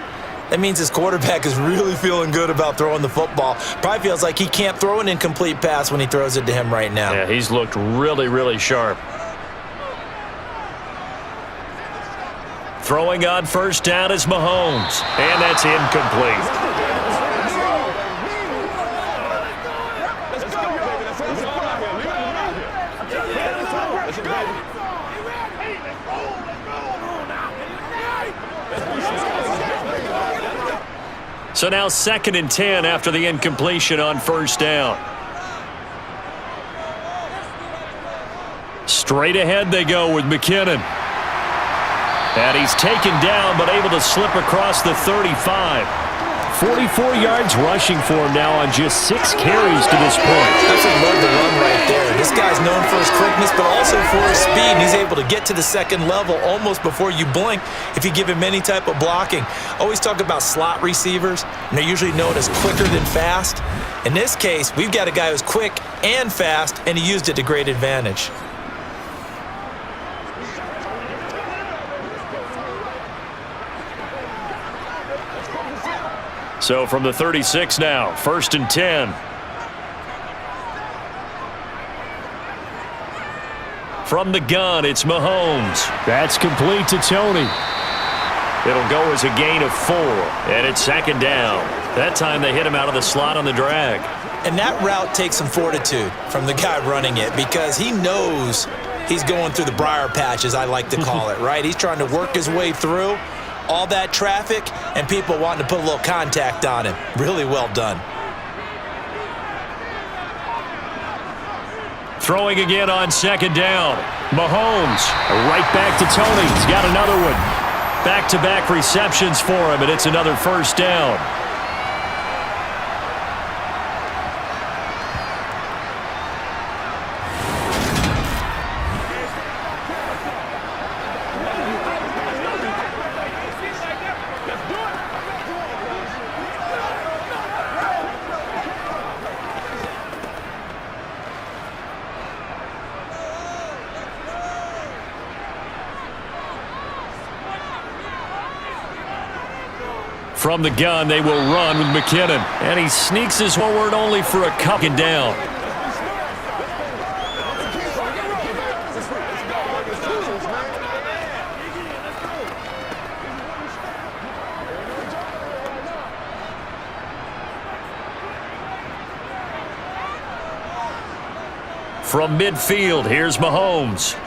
that means his quarterback is really feeling good about throwing the football. Probably feels like he can't throw an incomplete pass when he throws it to him right now. Yeah, he's looked really, really sharp. Throwing on first down is Mahomes, and that's incomplete. So now 2nd and 10 after the incompletion on first down. Straight ahead they go with McKinnon. And he's taken down but able to slip across the 35. 44 yards rushing for him now on just 6 carries to this point. Absolutely love the run right there. This guy's known for his quickness, but also for his speed. And he's able to get to the second level almost before you blink if you give him any type of blocking. Always talk about slot receivers, and they're usually known as quicker than fast. In this case, we've got a guy who's quick and fast, and he used it to great advantage. So from the 36 now, 1st and 10. From the gun, it's Mahomes. That's complete to Tony. It'll go as a gain of 4, and it's 2nd down. That time they hit him out of the slot on the drag. And that route takes some fortitude from the guy running it because he knows he's going through the briar patch, as I like to call it, right? He's trying to work his way through all that traffic and people wanting to put a little contact on him. Really well done. Throwing again on 2nd down. Mahomes right back to Tony. He's got another one. Back-to-back receptions for him, and it's another 1st down. From the gun, they will run with McKinnon. And he sneaks his forward only for a couple down. From midfield, here's Mahomes.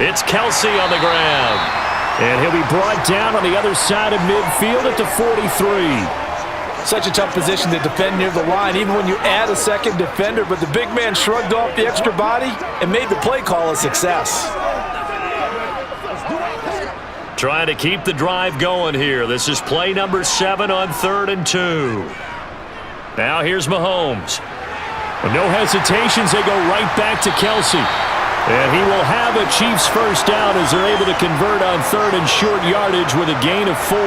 It's Kelce on the ground. And he'll be brought down on the other side of midfield at the 43. Such a tough position to defend near the line, even when you add a second defender, but the big man shrugged off the extra body and made the play call a success. Trying to keep the drive going here. This is play number 7 on 3rd and 2. Now here's Mahomes. With no hesitations, they go right back to Kelce. And he will have a Chiefs first down as they're able to convert on 3rd and short yardage with a gain of 4.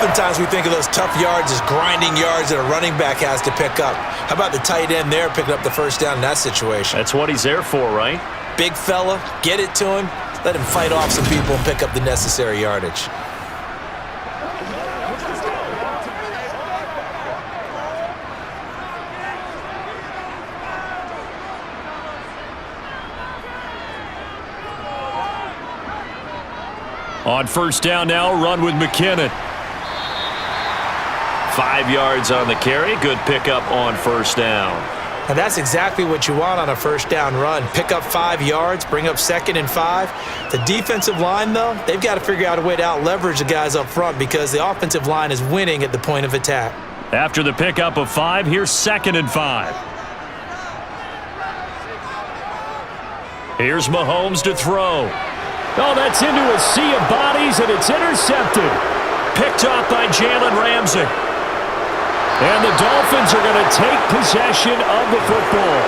Oftentimes we think of those tough yards as grinding yards that a running back has to pick up. How about the tight end there picking up the first down in that situation? That's what he's there for, right? Big fella, get it to him, let him fight off some people and pick up the necessary yardage. On first down now, run with McKinnon. 5 yards on the carry. Good pickup on first down. And that's exactly what you want on a first down run. Pick up 5 yards, bring up 2nd and 5. The defensive line, though, they've got to figure out a way to out-leverage the guys up front because the offensive line is winning at the point of attack. After the pickup of 5, here's 2nd and 5. Here's Mahomes to throw. Oh, that's into a sea of bodies, and it's intercepted. Picked off by Jalen Ramsey. And the Dolphins are going to take possession of the football.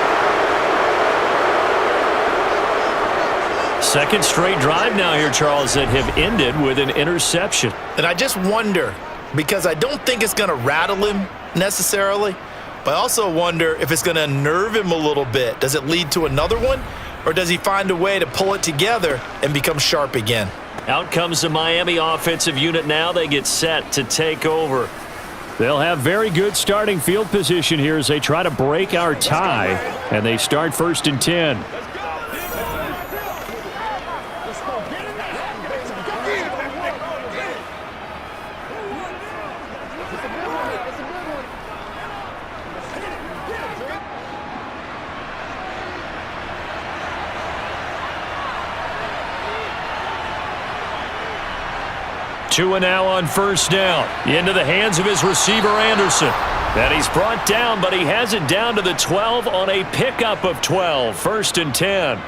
Second straight drive now here, Charles, that have ended with an interception. And I just wonder, because I don't think it's going to rattle him necessarily, but I also wonder if it's going to unnerve him a little bit. Does it lead to another one? Or does he find a way to pull it together and become sharp again? Out comes the Miami offensive unit now. They get set to take over. They'll have very good starting field position here as they try to break our tie. And they start 1st and 10. Tua now on first down. Into the hands of his receiver, Anderson. And he's brought down, but he has it down to the 12 on a pickup of 12. 1st and 10.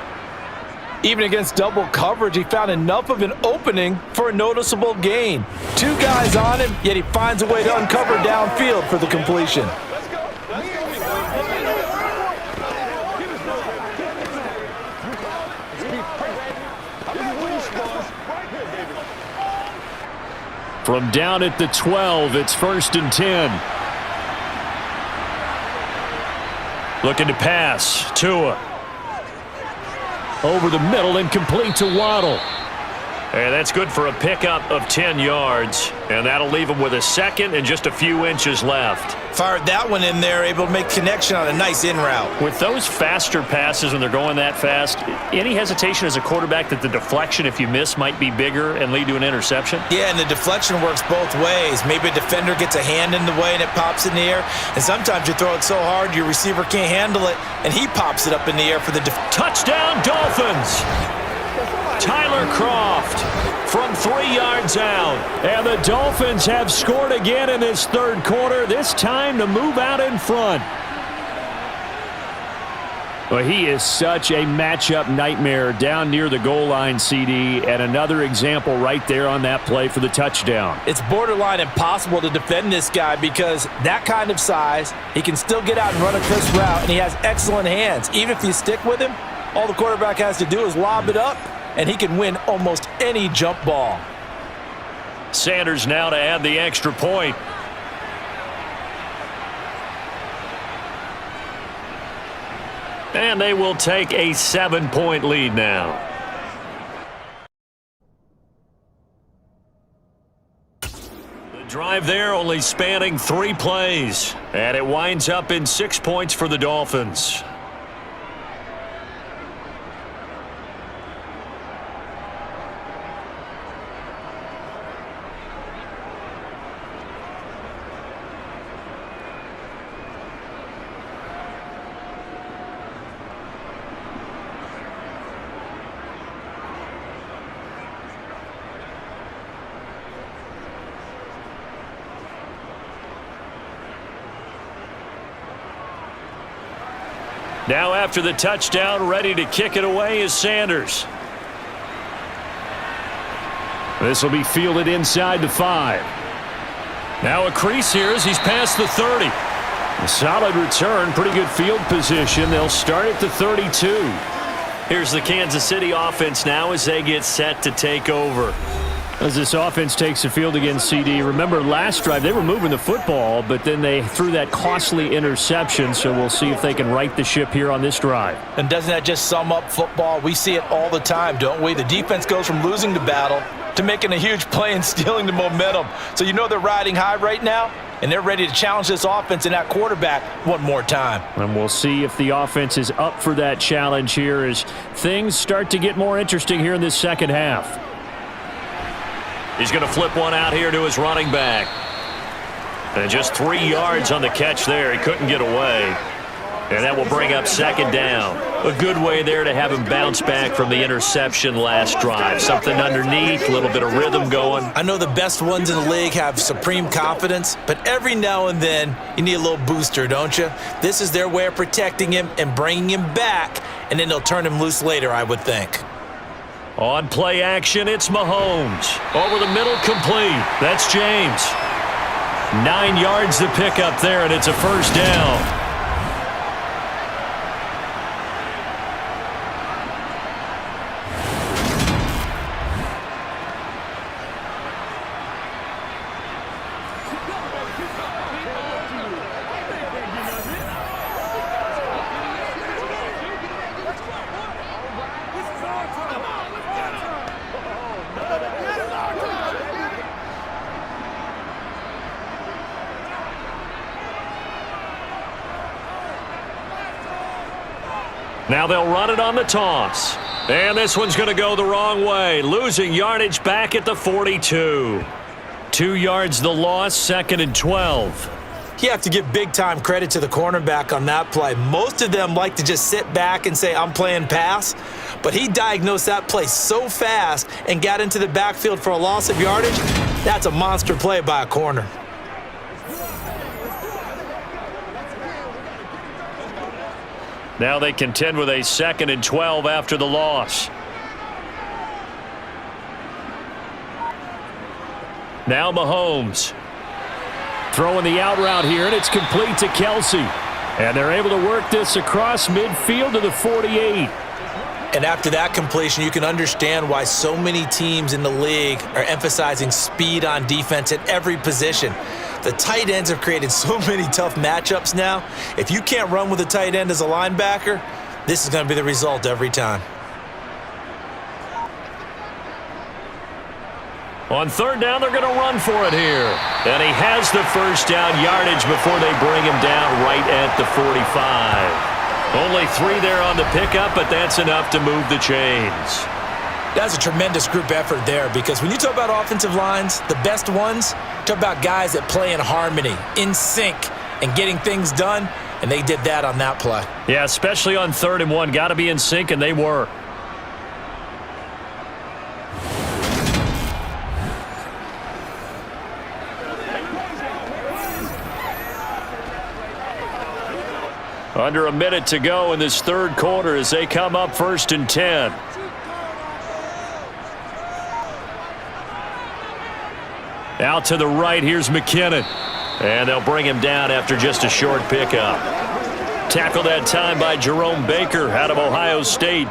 Even against double coverage, he found enough of an opening for a noticeable gain. 2 guys on him, yet he finds a way to uncover downfield for the completion. From down at the 12, it's 1st and 10. Looking to pass. Tua. Over the middle and complete to Waddle. And that's good for a pickup of 10 yards. And that'll leave him with a second and just a few inches left. Fired that one in there, able to make connection on a nice in route. With those faster passes when they're going that fast, any hesitation as a quarterback that the deflection, if you miss, might be bigger and lead to an interception? Yeah, and the deflection works both ways. Maybe a defender gets a hand in the way and it pops in the air. And sometimes you throw it so hard your receiver can't handle it, and he pops it up in the air for the touchdown, Dolphins! Tyler Kroft from 3 yards out. And the Dolphins have scored again in this third quarter, this time to move out in front. Well, he is such a matchup nightmare down near the goal line, CD, and another example right there on that play for the touchdown. It's borderline impossible to defend this guy because that kind of size, he can still get out and run a crisp route, and he has excellent hands. Even if you stick with him, all the quarterback has to do is lob it up, and he can win almost any jump ball. Sanders now to add the extra point. And they will take a 7-point lead now. The drive there only spanning 3 plays. And it winds up in 6 points for the Dolphins. Now after the touchdown, ready to kick it away is Sanders. This will be fielded inside the 5. Now a crease here as he's past the 30. A solid return, pretty good field position. They'll start at the 32. Here's the Kansas City offense now as they get set to take over. As this offense takes the field against CD, remember last drive they were moving the football, but then they threw that costly interception, so we'll see if they can right the ship here on this drive. And doesn't that just sum up football? We see it all the time, don't we? The defense goes from losing the battle to making a huge play and stealing the momentum. So you know they're riding high right now, and they're ready to challenge this offense and that quarterback one more time. And we'll see if the offense is up for that challenge here as things start to get more interesting here in this second half. He's going to flip one out here to his running back. And just 3 yards on the catch there. He couldn't get away. And that will bring up second down. A good way there to have him bounce back from the interception last drive. Something underneath, a little bit of rhythm going. I know the best ones in the league have supreme confidence, but every now and then you need a little booster, don't you? This is their way of protecting him and bringing him back, and then they'll turn him loose later, I would think. On play action, it's Mahomes. Over the middle, complete. That's James. 9 yards to pick up there, and it's a first down. Now they'll run it on the toss. And this one's going to go the wrong way. Losing yardage back at the 42. 2 yards the loss, 2nd and 12. You have to give big-time credit to the cornerback on that play. Most of them like to just sit back and say, I'm playing pass. But he diagnosed that play so fast and got into the backfield for a loss of yardage. That's a monster play by a corner. Now they contend with a 2nd and 12 after the loss. Now Mahomes. Throwing the out route here, and it's complete to Kelce. And they're able to work this across midfield to the 48. And after that completion, you can understand why so many teams in the league are emphasizing speed on defense at every position. The tight ends have created so many tough matchups now. If you can't run with a tight end as a linebacker, this is going to be the result every time. On third down, they're going to run for it here. And he has the first down yardage before they bring him down right at the 45. Only 3 there on the pickup, but that's enough to move the chains. That's a tremendous group effort there, because when you talk about offensive lines, the best ones, talk about guys that play in harmony, in sync, and getting things done, and they did that on that play. Yeah, especially on 3rd and 1. Got to be in sync, and they were. Under a minute to go in this third quarter as they come up 1st and 10. Out to the right, here's McKinnon. And they'll bring him down after just a short pickup. Tackled that time by Jerome Baker out of Ohio State.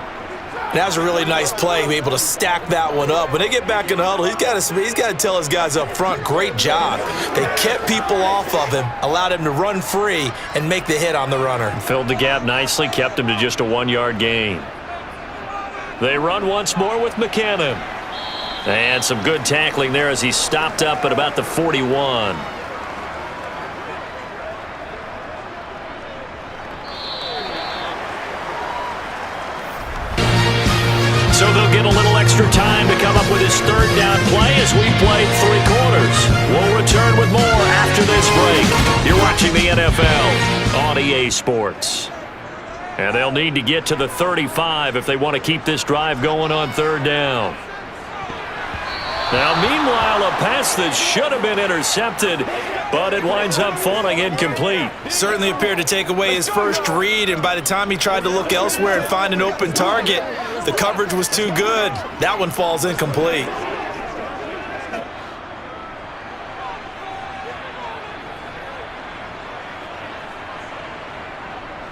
That was a really nice play, be able to stack that one up. When they get back in the huddle, he's got to tell his guys up front, great job. They kept people off of him, allowed him to run free and make the hit on the runner. Filled the gap nicely, kept him to just a 1-yard gain. They run once more with McKinnon. And some good tackling there as he stopped up at about the 41. So they'll get a little extra time to come up with his third down play as we played 3 quarters. We'll return with more after this break. You're watching the NFL on EA Sports. And they'll need to get to the 35 if they want to keep this drive going on 3rd down. Now, meanwhile, a pass that should have been intercepted, but it winds up falling incomplete. Certainly appeared to take away his first read, and by the time he tried to look elsewhere and find an open target, the coverage was too good. That one falls incomplete.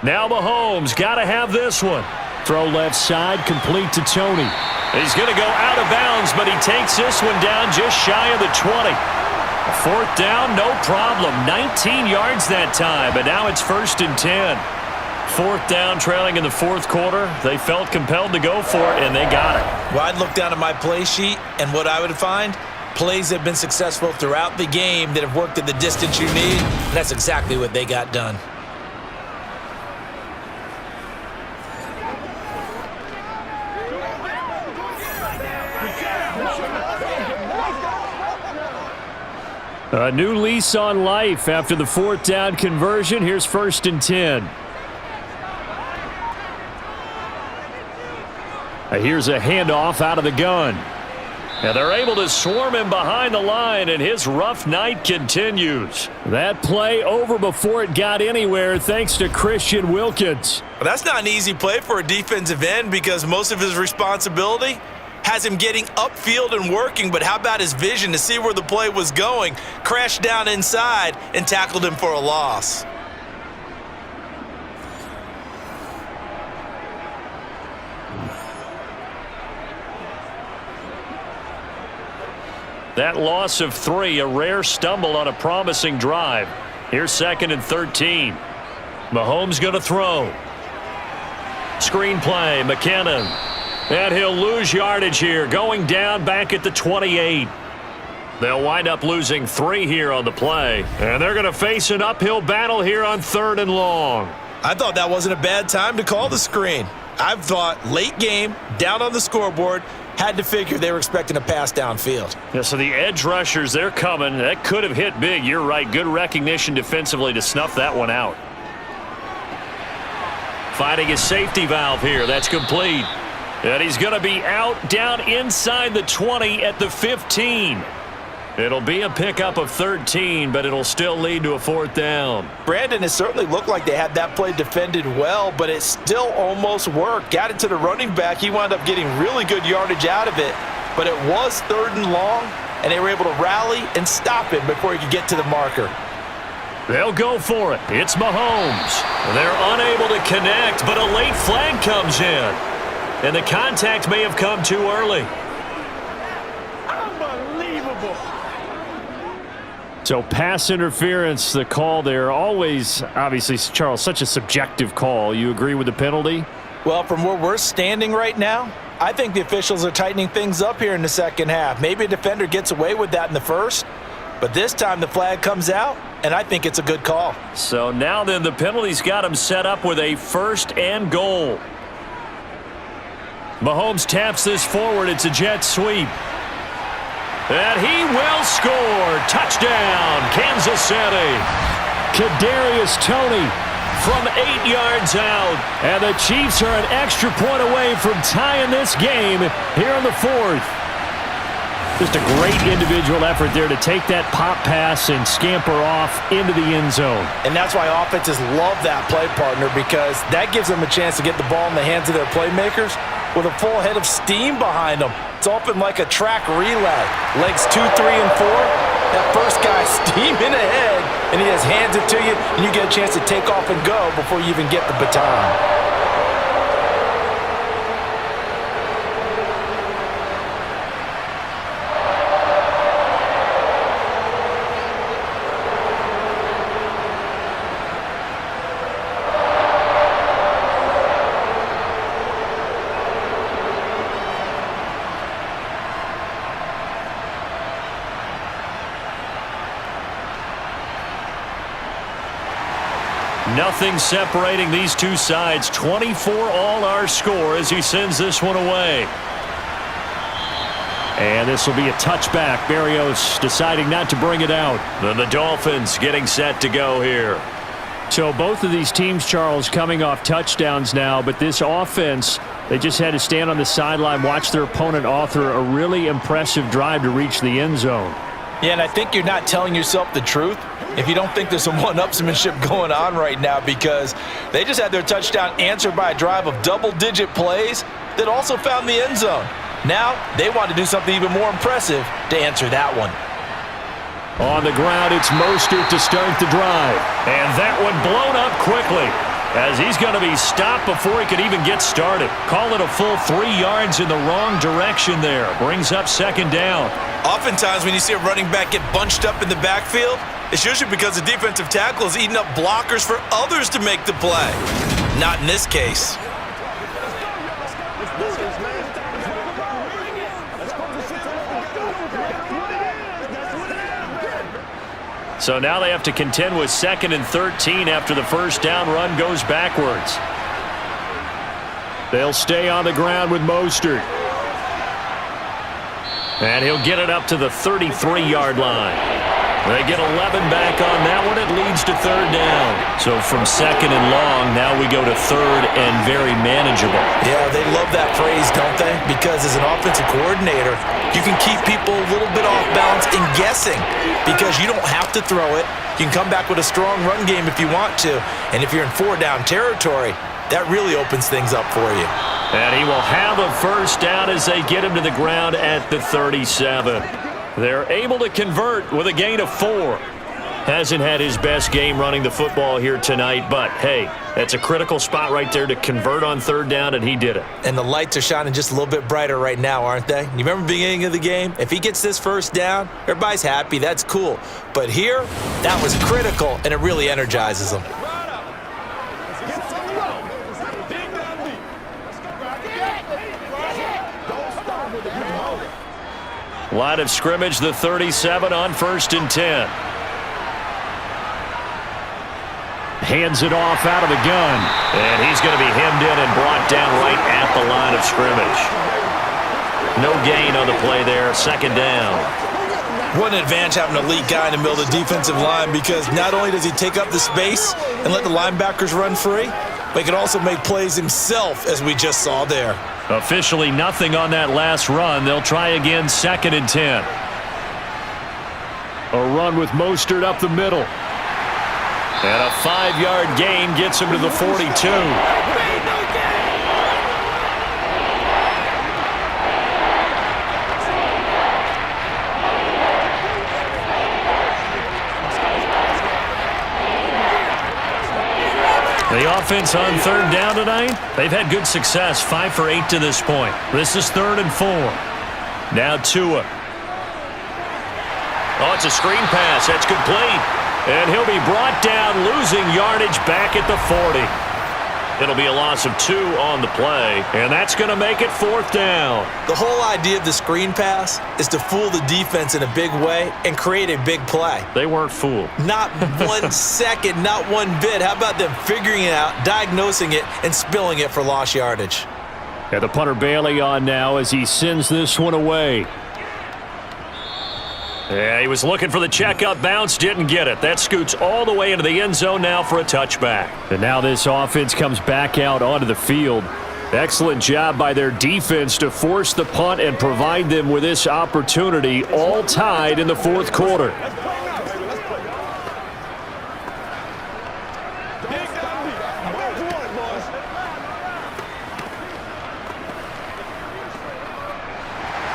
Now Mahomes got to have this one. Throw left side, complete to Tony. He's going to go out of bounds, but he takes this one down just shy of the 20. Fourth down, no problem. 19 yards that time, but now it's 1st and 10. Fourth down, trailing in the fourth quarter. They felt compelled to go for it, and they got it. Well, I'd look down at my play sheet, and what I would find, plays that have been successful throughout the game that have worked at the distance you need, and that's exactly what they got done. A new lease on life after the fourth down conversion. Here's 1st and 10. Here's a handoff out of the gun. And they're able to swarm him behind the line, and his rough night continues. That play over before it got anywhere thanks to Christian Wilkins. Well, that's not an easy play for a defensive end because most of his responsibility has him getting upfield and working, but how about his vision to see where the play was going, crashed down inside, and tackled him for a loss. That loss of 3, a rare stumble on a promising drive. Here's 2nd and 13. Mahomes going to throw. Screen play, McKinnon. And he'll lose yardage here, going down back at the 28. They'll wind up losing 3 here on the play. And they're going to face an uphill battle here on 3rd and long. I thought that wasn't a bad time to call the screen. I thought late game, down on the scoreboard, had to figure they were expecting a pass downfield. Yeah, so the edge rushers, they're coming. That could have hit big. You're right. Good recognition defensively to snuff that one out. Finding his safety valve here. That's complete. And he's going to be out down inside the 20 at the 15. It'll be a pickup of 13, but it'll still lead to a 4th down. Brandon, it certainly looked like they had that play defended well, but it still almost worked. Got it to the running back. He wound up getting really good yardage out of it, but it was 3rd and long, and they were able to rally and stop it before he could get to the marker. They'll go for it. It's Mahomes. They're unable to connect, but a late flag comes in. And the contact may have come too early. Unbelievable. So pass interference, the call there. Always, obviously, Charles, such a subjective call. You agree with the penalty? Well, from where we're standing right now, I think the officials are tightening things up here in the second half. Maybe a defender gets away with that in the first, but this time the flag comes out, and I think it's a good call. So now then the penalty's got him set up with a 1st and goal. Mahomes taps this forward. It's a jet sweep. And he will score. Touchdown, Kansas City. Kadarius Toney From 8 yards out. And the Chiefs are an extra point away from tying this game here in the 4th. Just a great individual effort there to take that pop pass and scamper off into the end zone. And that's why offenses love that play, partner, because that gives them a chance to get the ball in the hands of their playmakers with a full head of steam behind them. It's often like a track relay. Legs 2, 3, and 4. That first guy steaming ahead, and he just hands it to you, and you get a chance to take off and go before you even get the baton. Nothing separating these two sides. 24 all our score as he sends this one away. And this will be a touchback. Berrios deciding not to bring it out. Then the Dolphins getting set to go here. So both of these teams, Charles, coming off touchdowns now, but this offense, they just had to stand on the sideline, watch their opponent author a really impressive drive to reach the end zone. Yeah, and I think you're not telling yourself the truth if you don't think there's some one-upsmanship going on right now, because they just had their touchdown answered by a drive of double-digit plays that also found the end zone. Now they want to do something even more impressive to answer that one. On the ground, it's Mostert to start the drive. And that one blown up quickly. as he's going to be stopped before he could even get started. Call it a full 3 yards in the wrong direction there. Brings up second down. Oftentimes when you see a running back get bunched up in the backfield, it's usually because the defensive tackle is eating up blockers for others to make the play. Not in this case. So now they have to contend with 2nd and 13 after the first down run goes backwards. They'll stay on the ground with Mostert. And he'll get it up to the 33-yard line. They get 11 back on that one. It leads to 3rd down. So from 2nd and long, now we go to 3rd and very manageable. Yeah, they love that phrase, don't they? Because as an offensive coordinator, you can keep people a little bit off balance and guessing because you don't have to throw it. You can come back with a strong run game if you want to. And if you're in 4-down territory, that really opens things up for you. And he will have a first down as they get him to the ground at the 37. They're able to convert with a gain of 4. Hasn't had his best game running the football here tonight, but hey, that's a critical spot right there to convert on 3rd down, and he did it. And the lights are shining just a little bit brighter right now, aren't they? You remember the beginning of the game? If he gets this first down, everybody's happy. That's cool. But here, that was critical, and it really energizes them. Line of scrimmage, the 37 on 1st and 10. Hands it off out of the gun. And he's going to be hemmed in and brought down right at the line of scrimmage. No gain on the play there. 2nd down. What an advantage having an elite guy in the middle of the defensive line because not only does he take up the space and let the linebackers run free, but he can also make plays himself, as we just saw there. Officially nothing on that last run. They'll try again 2nd and 10. A run with Mostert up the middle. And a 5-yard gain gets him to the 42. The offense on 3rd down tonight, they've had good success, 5 for 8 to this point. This is 3rd and 4. Now Tua. Oh, it's a screen pass. That's complete. And he'll be brought down, losing yardage back at the 40. It'll be a loss of 2 on the play, and that's going to make it 4th down. The whole idea of the screen pass is to fool the defense in a big way and create a big play. They weren't fooled. Not 1 second, not 1 bit. How about them figuring it out, diagnosing it, and spilling it for lost yardage? And the punter Bailey on now as he sends this one away. Yeah, he was looking for the checkup bounce, didn't get it. That scoots all the way into the end zone now for a touchback. And now this offense comes back out onto the field. Excellent job by their defense to force the punt and provide them with this opportunity, all tied in the 4th quarter.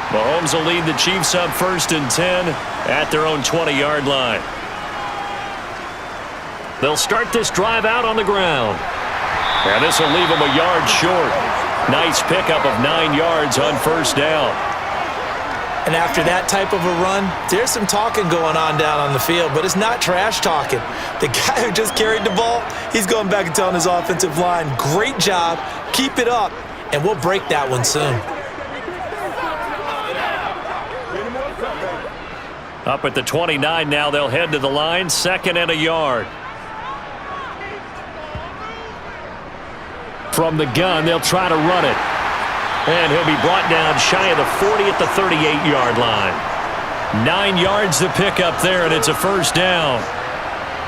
Mahomes will lead the Chiefs up 1st and 10 at their own 20-yard line. They'll start this drive out on the ground. And this will leave them a yard short. Nice pickup of 9 yards on 1st down. And after that type of a run, there's some talking going on down on the field, but it's not trash talking. The guy who just carried the ball, he's going back and telling his offensive line, great job, keep it up, and we'll break that one soon. Up at the 29 now, they'll head to the line, 2nd and a yard. From the gun, they'll try to run it. And he'll be brought down shy of the 40 at the 38-yard line. 9 yards to pick up there, and it's a 1st down.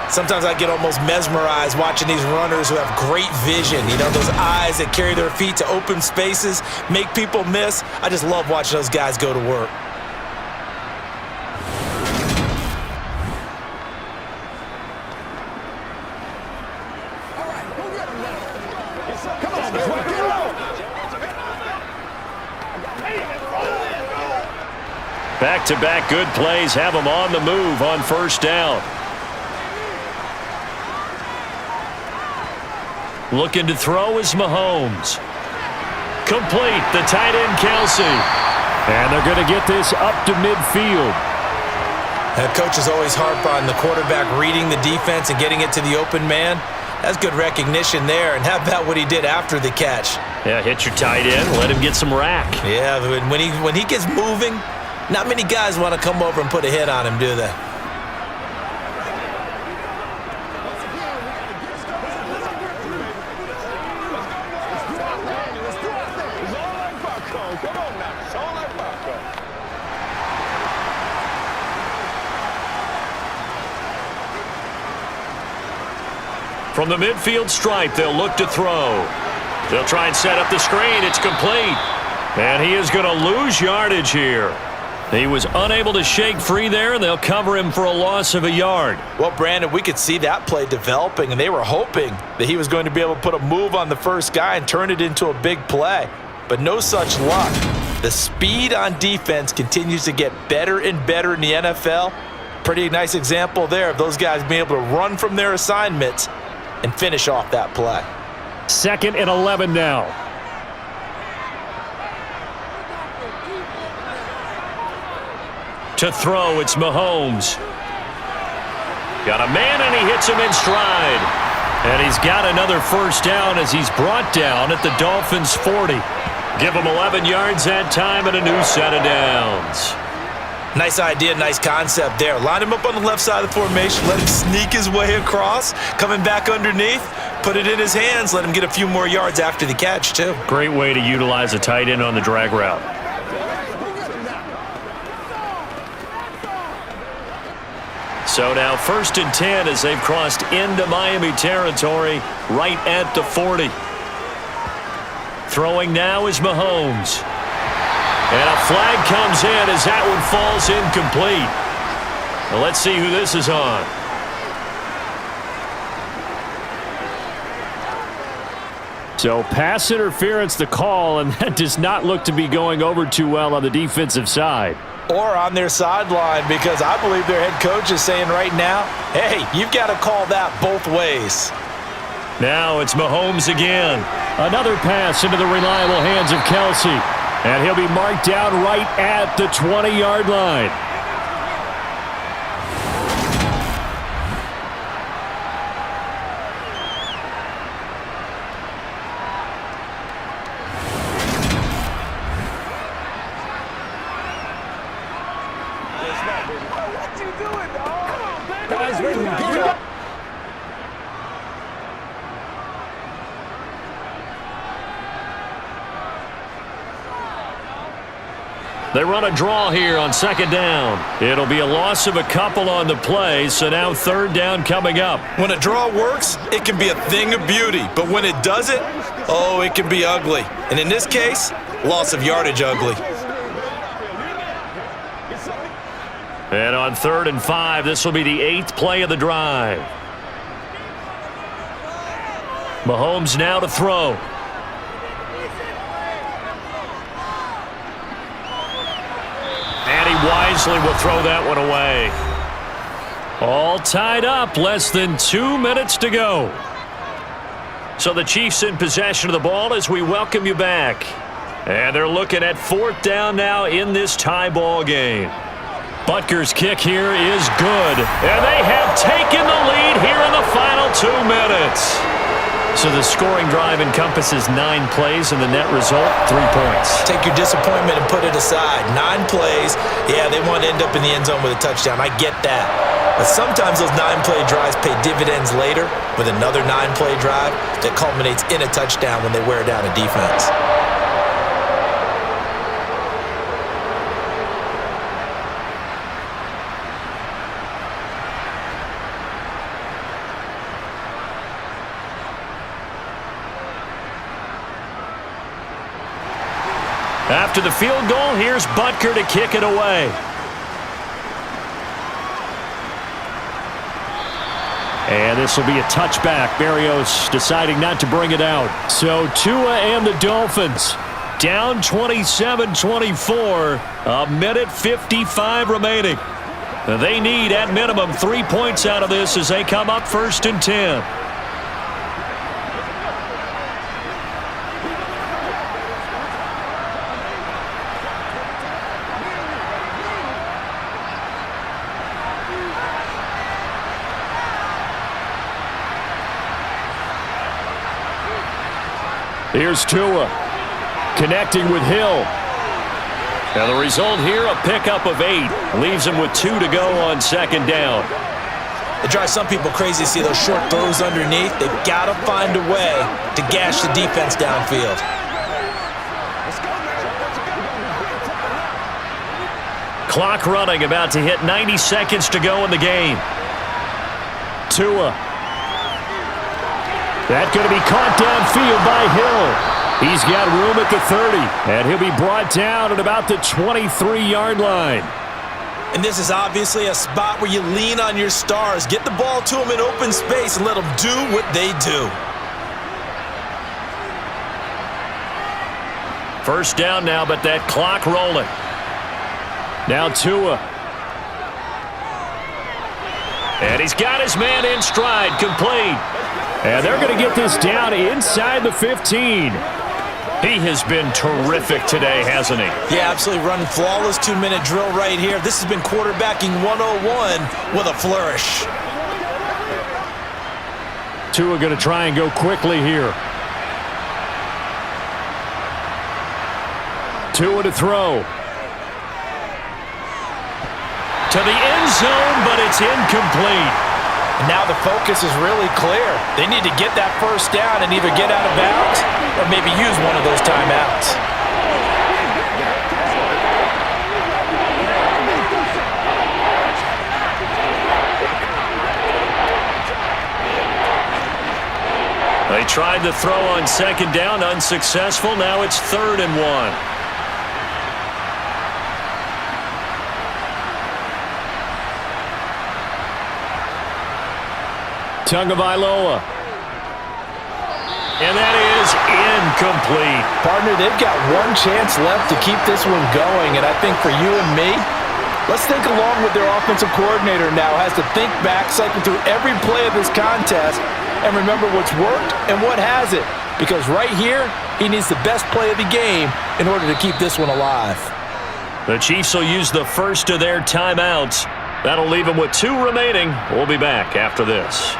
Sometimes I get almost mesmerized watching these runners who have great vision. You know, those eyes that carry their feet to open spaces, make people miss. I just love watching those guys go to work. Back-to-back good plays have them on the move on 1st down. Looking to throw is Mahomes. Complete, the tight end Kelce. And they're going to get this up to midfield. Coaches always harp on the quarterback reading the defense and getting it to the open man. That's good recognition there. And how about what he did after the catch? Yeah, hit your tight end, let him get some rack. Yeah, when he gets moving, not many guys want to come over and put a hit on him, do they? From the midfield stripe, they'll look to throw. They'll try and set up the screen. It's complete. And he is going to lose yardage here. He was unable to shake free there, and they'll cover him for a loss of a yard. Well, Brandon, we could see that play developing, and they were hoping that he was going to be able to put a move on the first guy and turn it into a big play. But no such luck. The speed on defense continues to get better and better in the NFL. Pretty nice example there of those guys being able to run from their assignments and finish off that play. 2nd and 11 now. To throw, it's Mahomes. Got a man, and he hits him in stride. And he's got another first down as he's brought down at the Dolphins' 40. Give him 11 yards that time and a new set of downs. Nice idea, nice concept there. Line him up on the left side of the formation, let him sneak his way across, coming back underneath, put it in his hands, let him get a few more yards after the catch, too. Great way to utilize a tight end on the drag route. So now 1st and 10 as they've crossed into Miami territory right at the 40. Throwing now is Mahomes. And a flag comes in as that one falls incomplete. Well, let's see who this is on. So pass interference the call, and that does not look to be going over too well on the defensive side. Or on their sideline, because I believe their head coach is saying right now, hey, you've got to call that both ways. Now it's Mahomes again. Another pass into the reliable hands of Kelce. And he'll be marked down right at the 20-yard line. What you doing, dog? Come on, baby. They run a draw here on 2nd down. It'll be a loss of a couple on the play, so now 3rd down coming up. When a draw works, it can be a thing of beauty. But when it doesn't, oh, it can be ugly. And in this case, loss of yardage ugly. And on 3rd and 5, this will be the 8th play of the drive. Mahomes now to throw. And he wisely will throw that one away. All tied up, less than 2 minutes to go. So the Chiefs in possession of the ball as we welcome you back. And they're looking at 4th down now in this tie ball game. Butker's kick here is good. And they have taken the lead here in the final 2 minutes. So the scoring drive encompasses 9 plays, and the net result, 3 points. Take your disappointment and put it aside. 9 plays. Yeah, they want to end up in the end zone with a touchdown. I get that. But sometimes those 9-play drives pay dividends later with another 9-play drive that culminates in a touchdown when they wear down a defense. After the field goal, here's Butker to kick it away. And this will be a touchback. Berrios deciding not to bring it out. So Tua and the Dolphins down 27-24. A minute 55 remaining. They need at minimum 3 points out of this as they come up 1st and 10. Here's Tua connecting with Hill. And the result here, a pickup of 8. Leaves him with 2 to go on second down. It drives some people crazy to see those short throws underneath. They've got to find a way to gash the defense downfield. Clock running, about to hit 90 seconds to go in the game. Tua. That's going to be caught downfield by Hill. He's got room at the 30, and he'll be brought down at about the 23-yard line. And this is obviously a spot where you lean on your stars. Get the ball to them in open space and let them do what they do. First down now, but that clock rolling. Now Tua. And he's got his man in stride, complete. And they're going to get this down inside the 15. He has been terrific today, hasn't he? Yeah, absolutely running flawless 2-minute drill right here. This has been quarterbacking 101 with a flourish. Tua going to try and go quickly here. Tua to throw. To the end zone, but it's incomplete. And now the focus is really clear. They need to get that first down and either get out of bounds or maybe use one of those timeouts. They tried to throw on second down, unsuccessful. Now it's 3rd and 1. Tagovailoa. And that is incomplete. Partner, they've got one chance left to keep this one going, and I think for you and me, let's think along with their offensive coordinator now has to think back, cycle through every play of this contest, and remember what's worked and what hasn't. Because right here, he needs the best play of the game in order to keep this one alive. The Chiefs will use the first of their timeouts. That'll leave them with 2 remaining. We'll be back after this.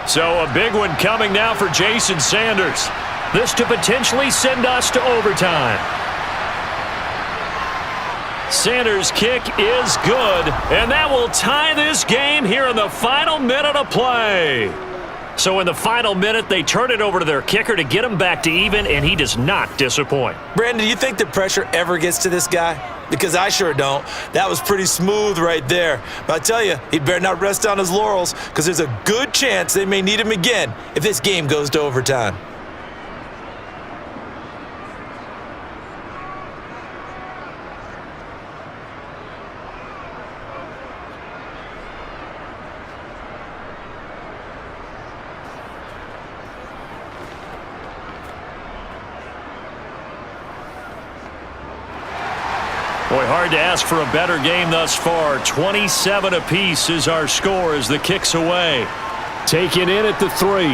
So a big one coming now for Jason Sanders. This to potentially send us to overtime. Sanders' kick is good, and that will tie this game here in the final minute of play. So in the final minute, they turn it over to their kicker to get him back to even, and he does not disappoint. Brandon, do you think the pressure ever gets to this guy? Because I sure don't. That was pretty smooth right there. But I tell you, he better not rest on his laurels because there's a good chance they may need him again if this game goes to overtime. Boy, hard to ask for a better game thus far. 27 apiece is our score as the kick's away. Taken in at the 3.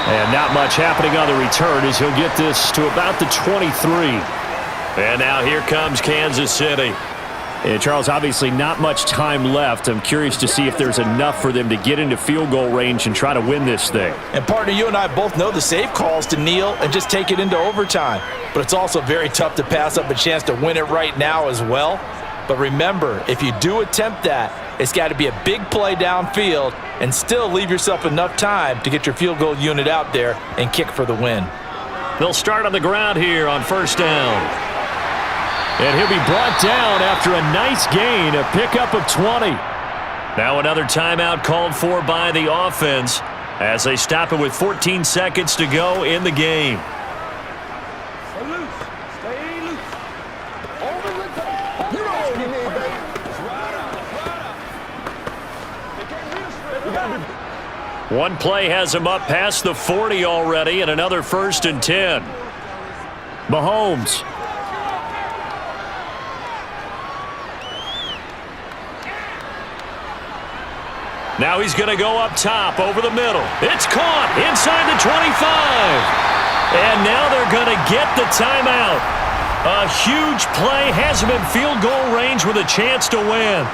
And not much happening on the return as he'll get this to about the 23. And now here comes Kansas City. And Charles, obviously not much time left. I'm curious to see if there's enough for them to get into field goal range and try to win this thing. And partner, you and I both know the safe calls to kneel and just take it into overtime. But it's also very tough to pass up a chance to win it right now as well. But remember, if you do attempt that, it's got to be a big play downfield and still leave yourself enough time to get your field goal unit out there and kick for the win. They'll start on the ground here on first down. And he'll be brought down after a nice gain, a pickup of 20. Now another timeout called for by the offense as they stop it with 14 seconds to go in the game. One play has him up past the 40 already, and another 1st and 10. Mahomes. Now he's going to go up top over the middle. It's caught inside the 25. And now they're going to get the timeout. A huge play has him in field goal range with a chance to win.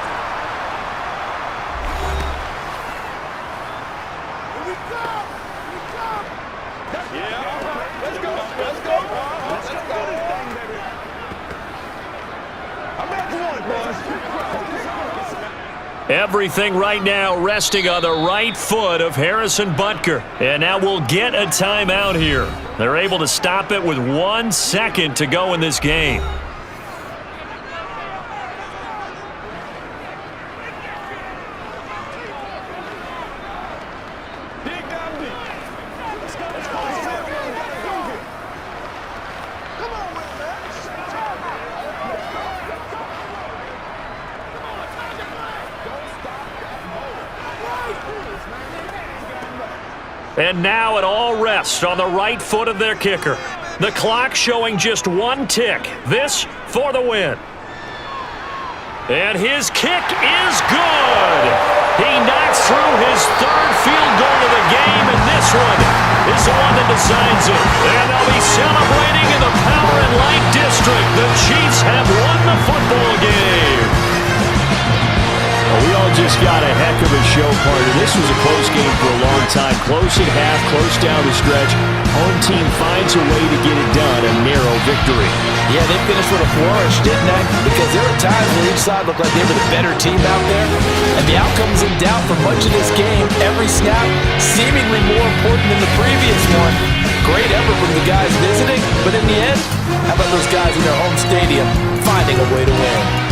Everything right now resting on the right foot of Harrison Butker. And now we'll get a timeout here. They're able to stop it with 1 second to go in this game. And now it all rests on the right foot of their kicker. The clock showing just 1 tick. This for the win. And his kick is good. He knocks through his 3rd field goal of the game, and this one is the one that decides it. And they'll be celebrating in the Power and Light District. The Chiefs have won the football game. Well, we all just got a heck of a show, partner. This was a close game for a long time. Close at half, close down the stretch. Home team finds a way to get it done. A narrow victory. Yeah, they finished with a flourish, didn't they? Because there were times where each side looked like they were the better team out there. And the outcome was in doubt for much of this game. Every snap seemingly more important than the previous one. Great effort from the guys visiting. But in the end, how about those guys in their home stadium finding a way to win?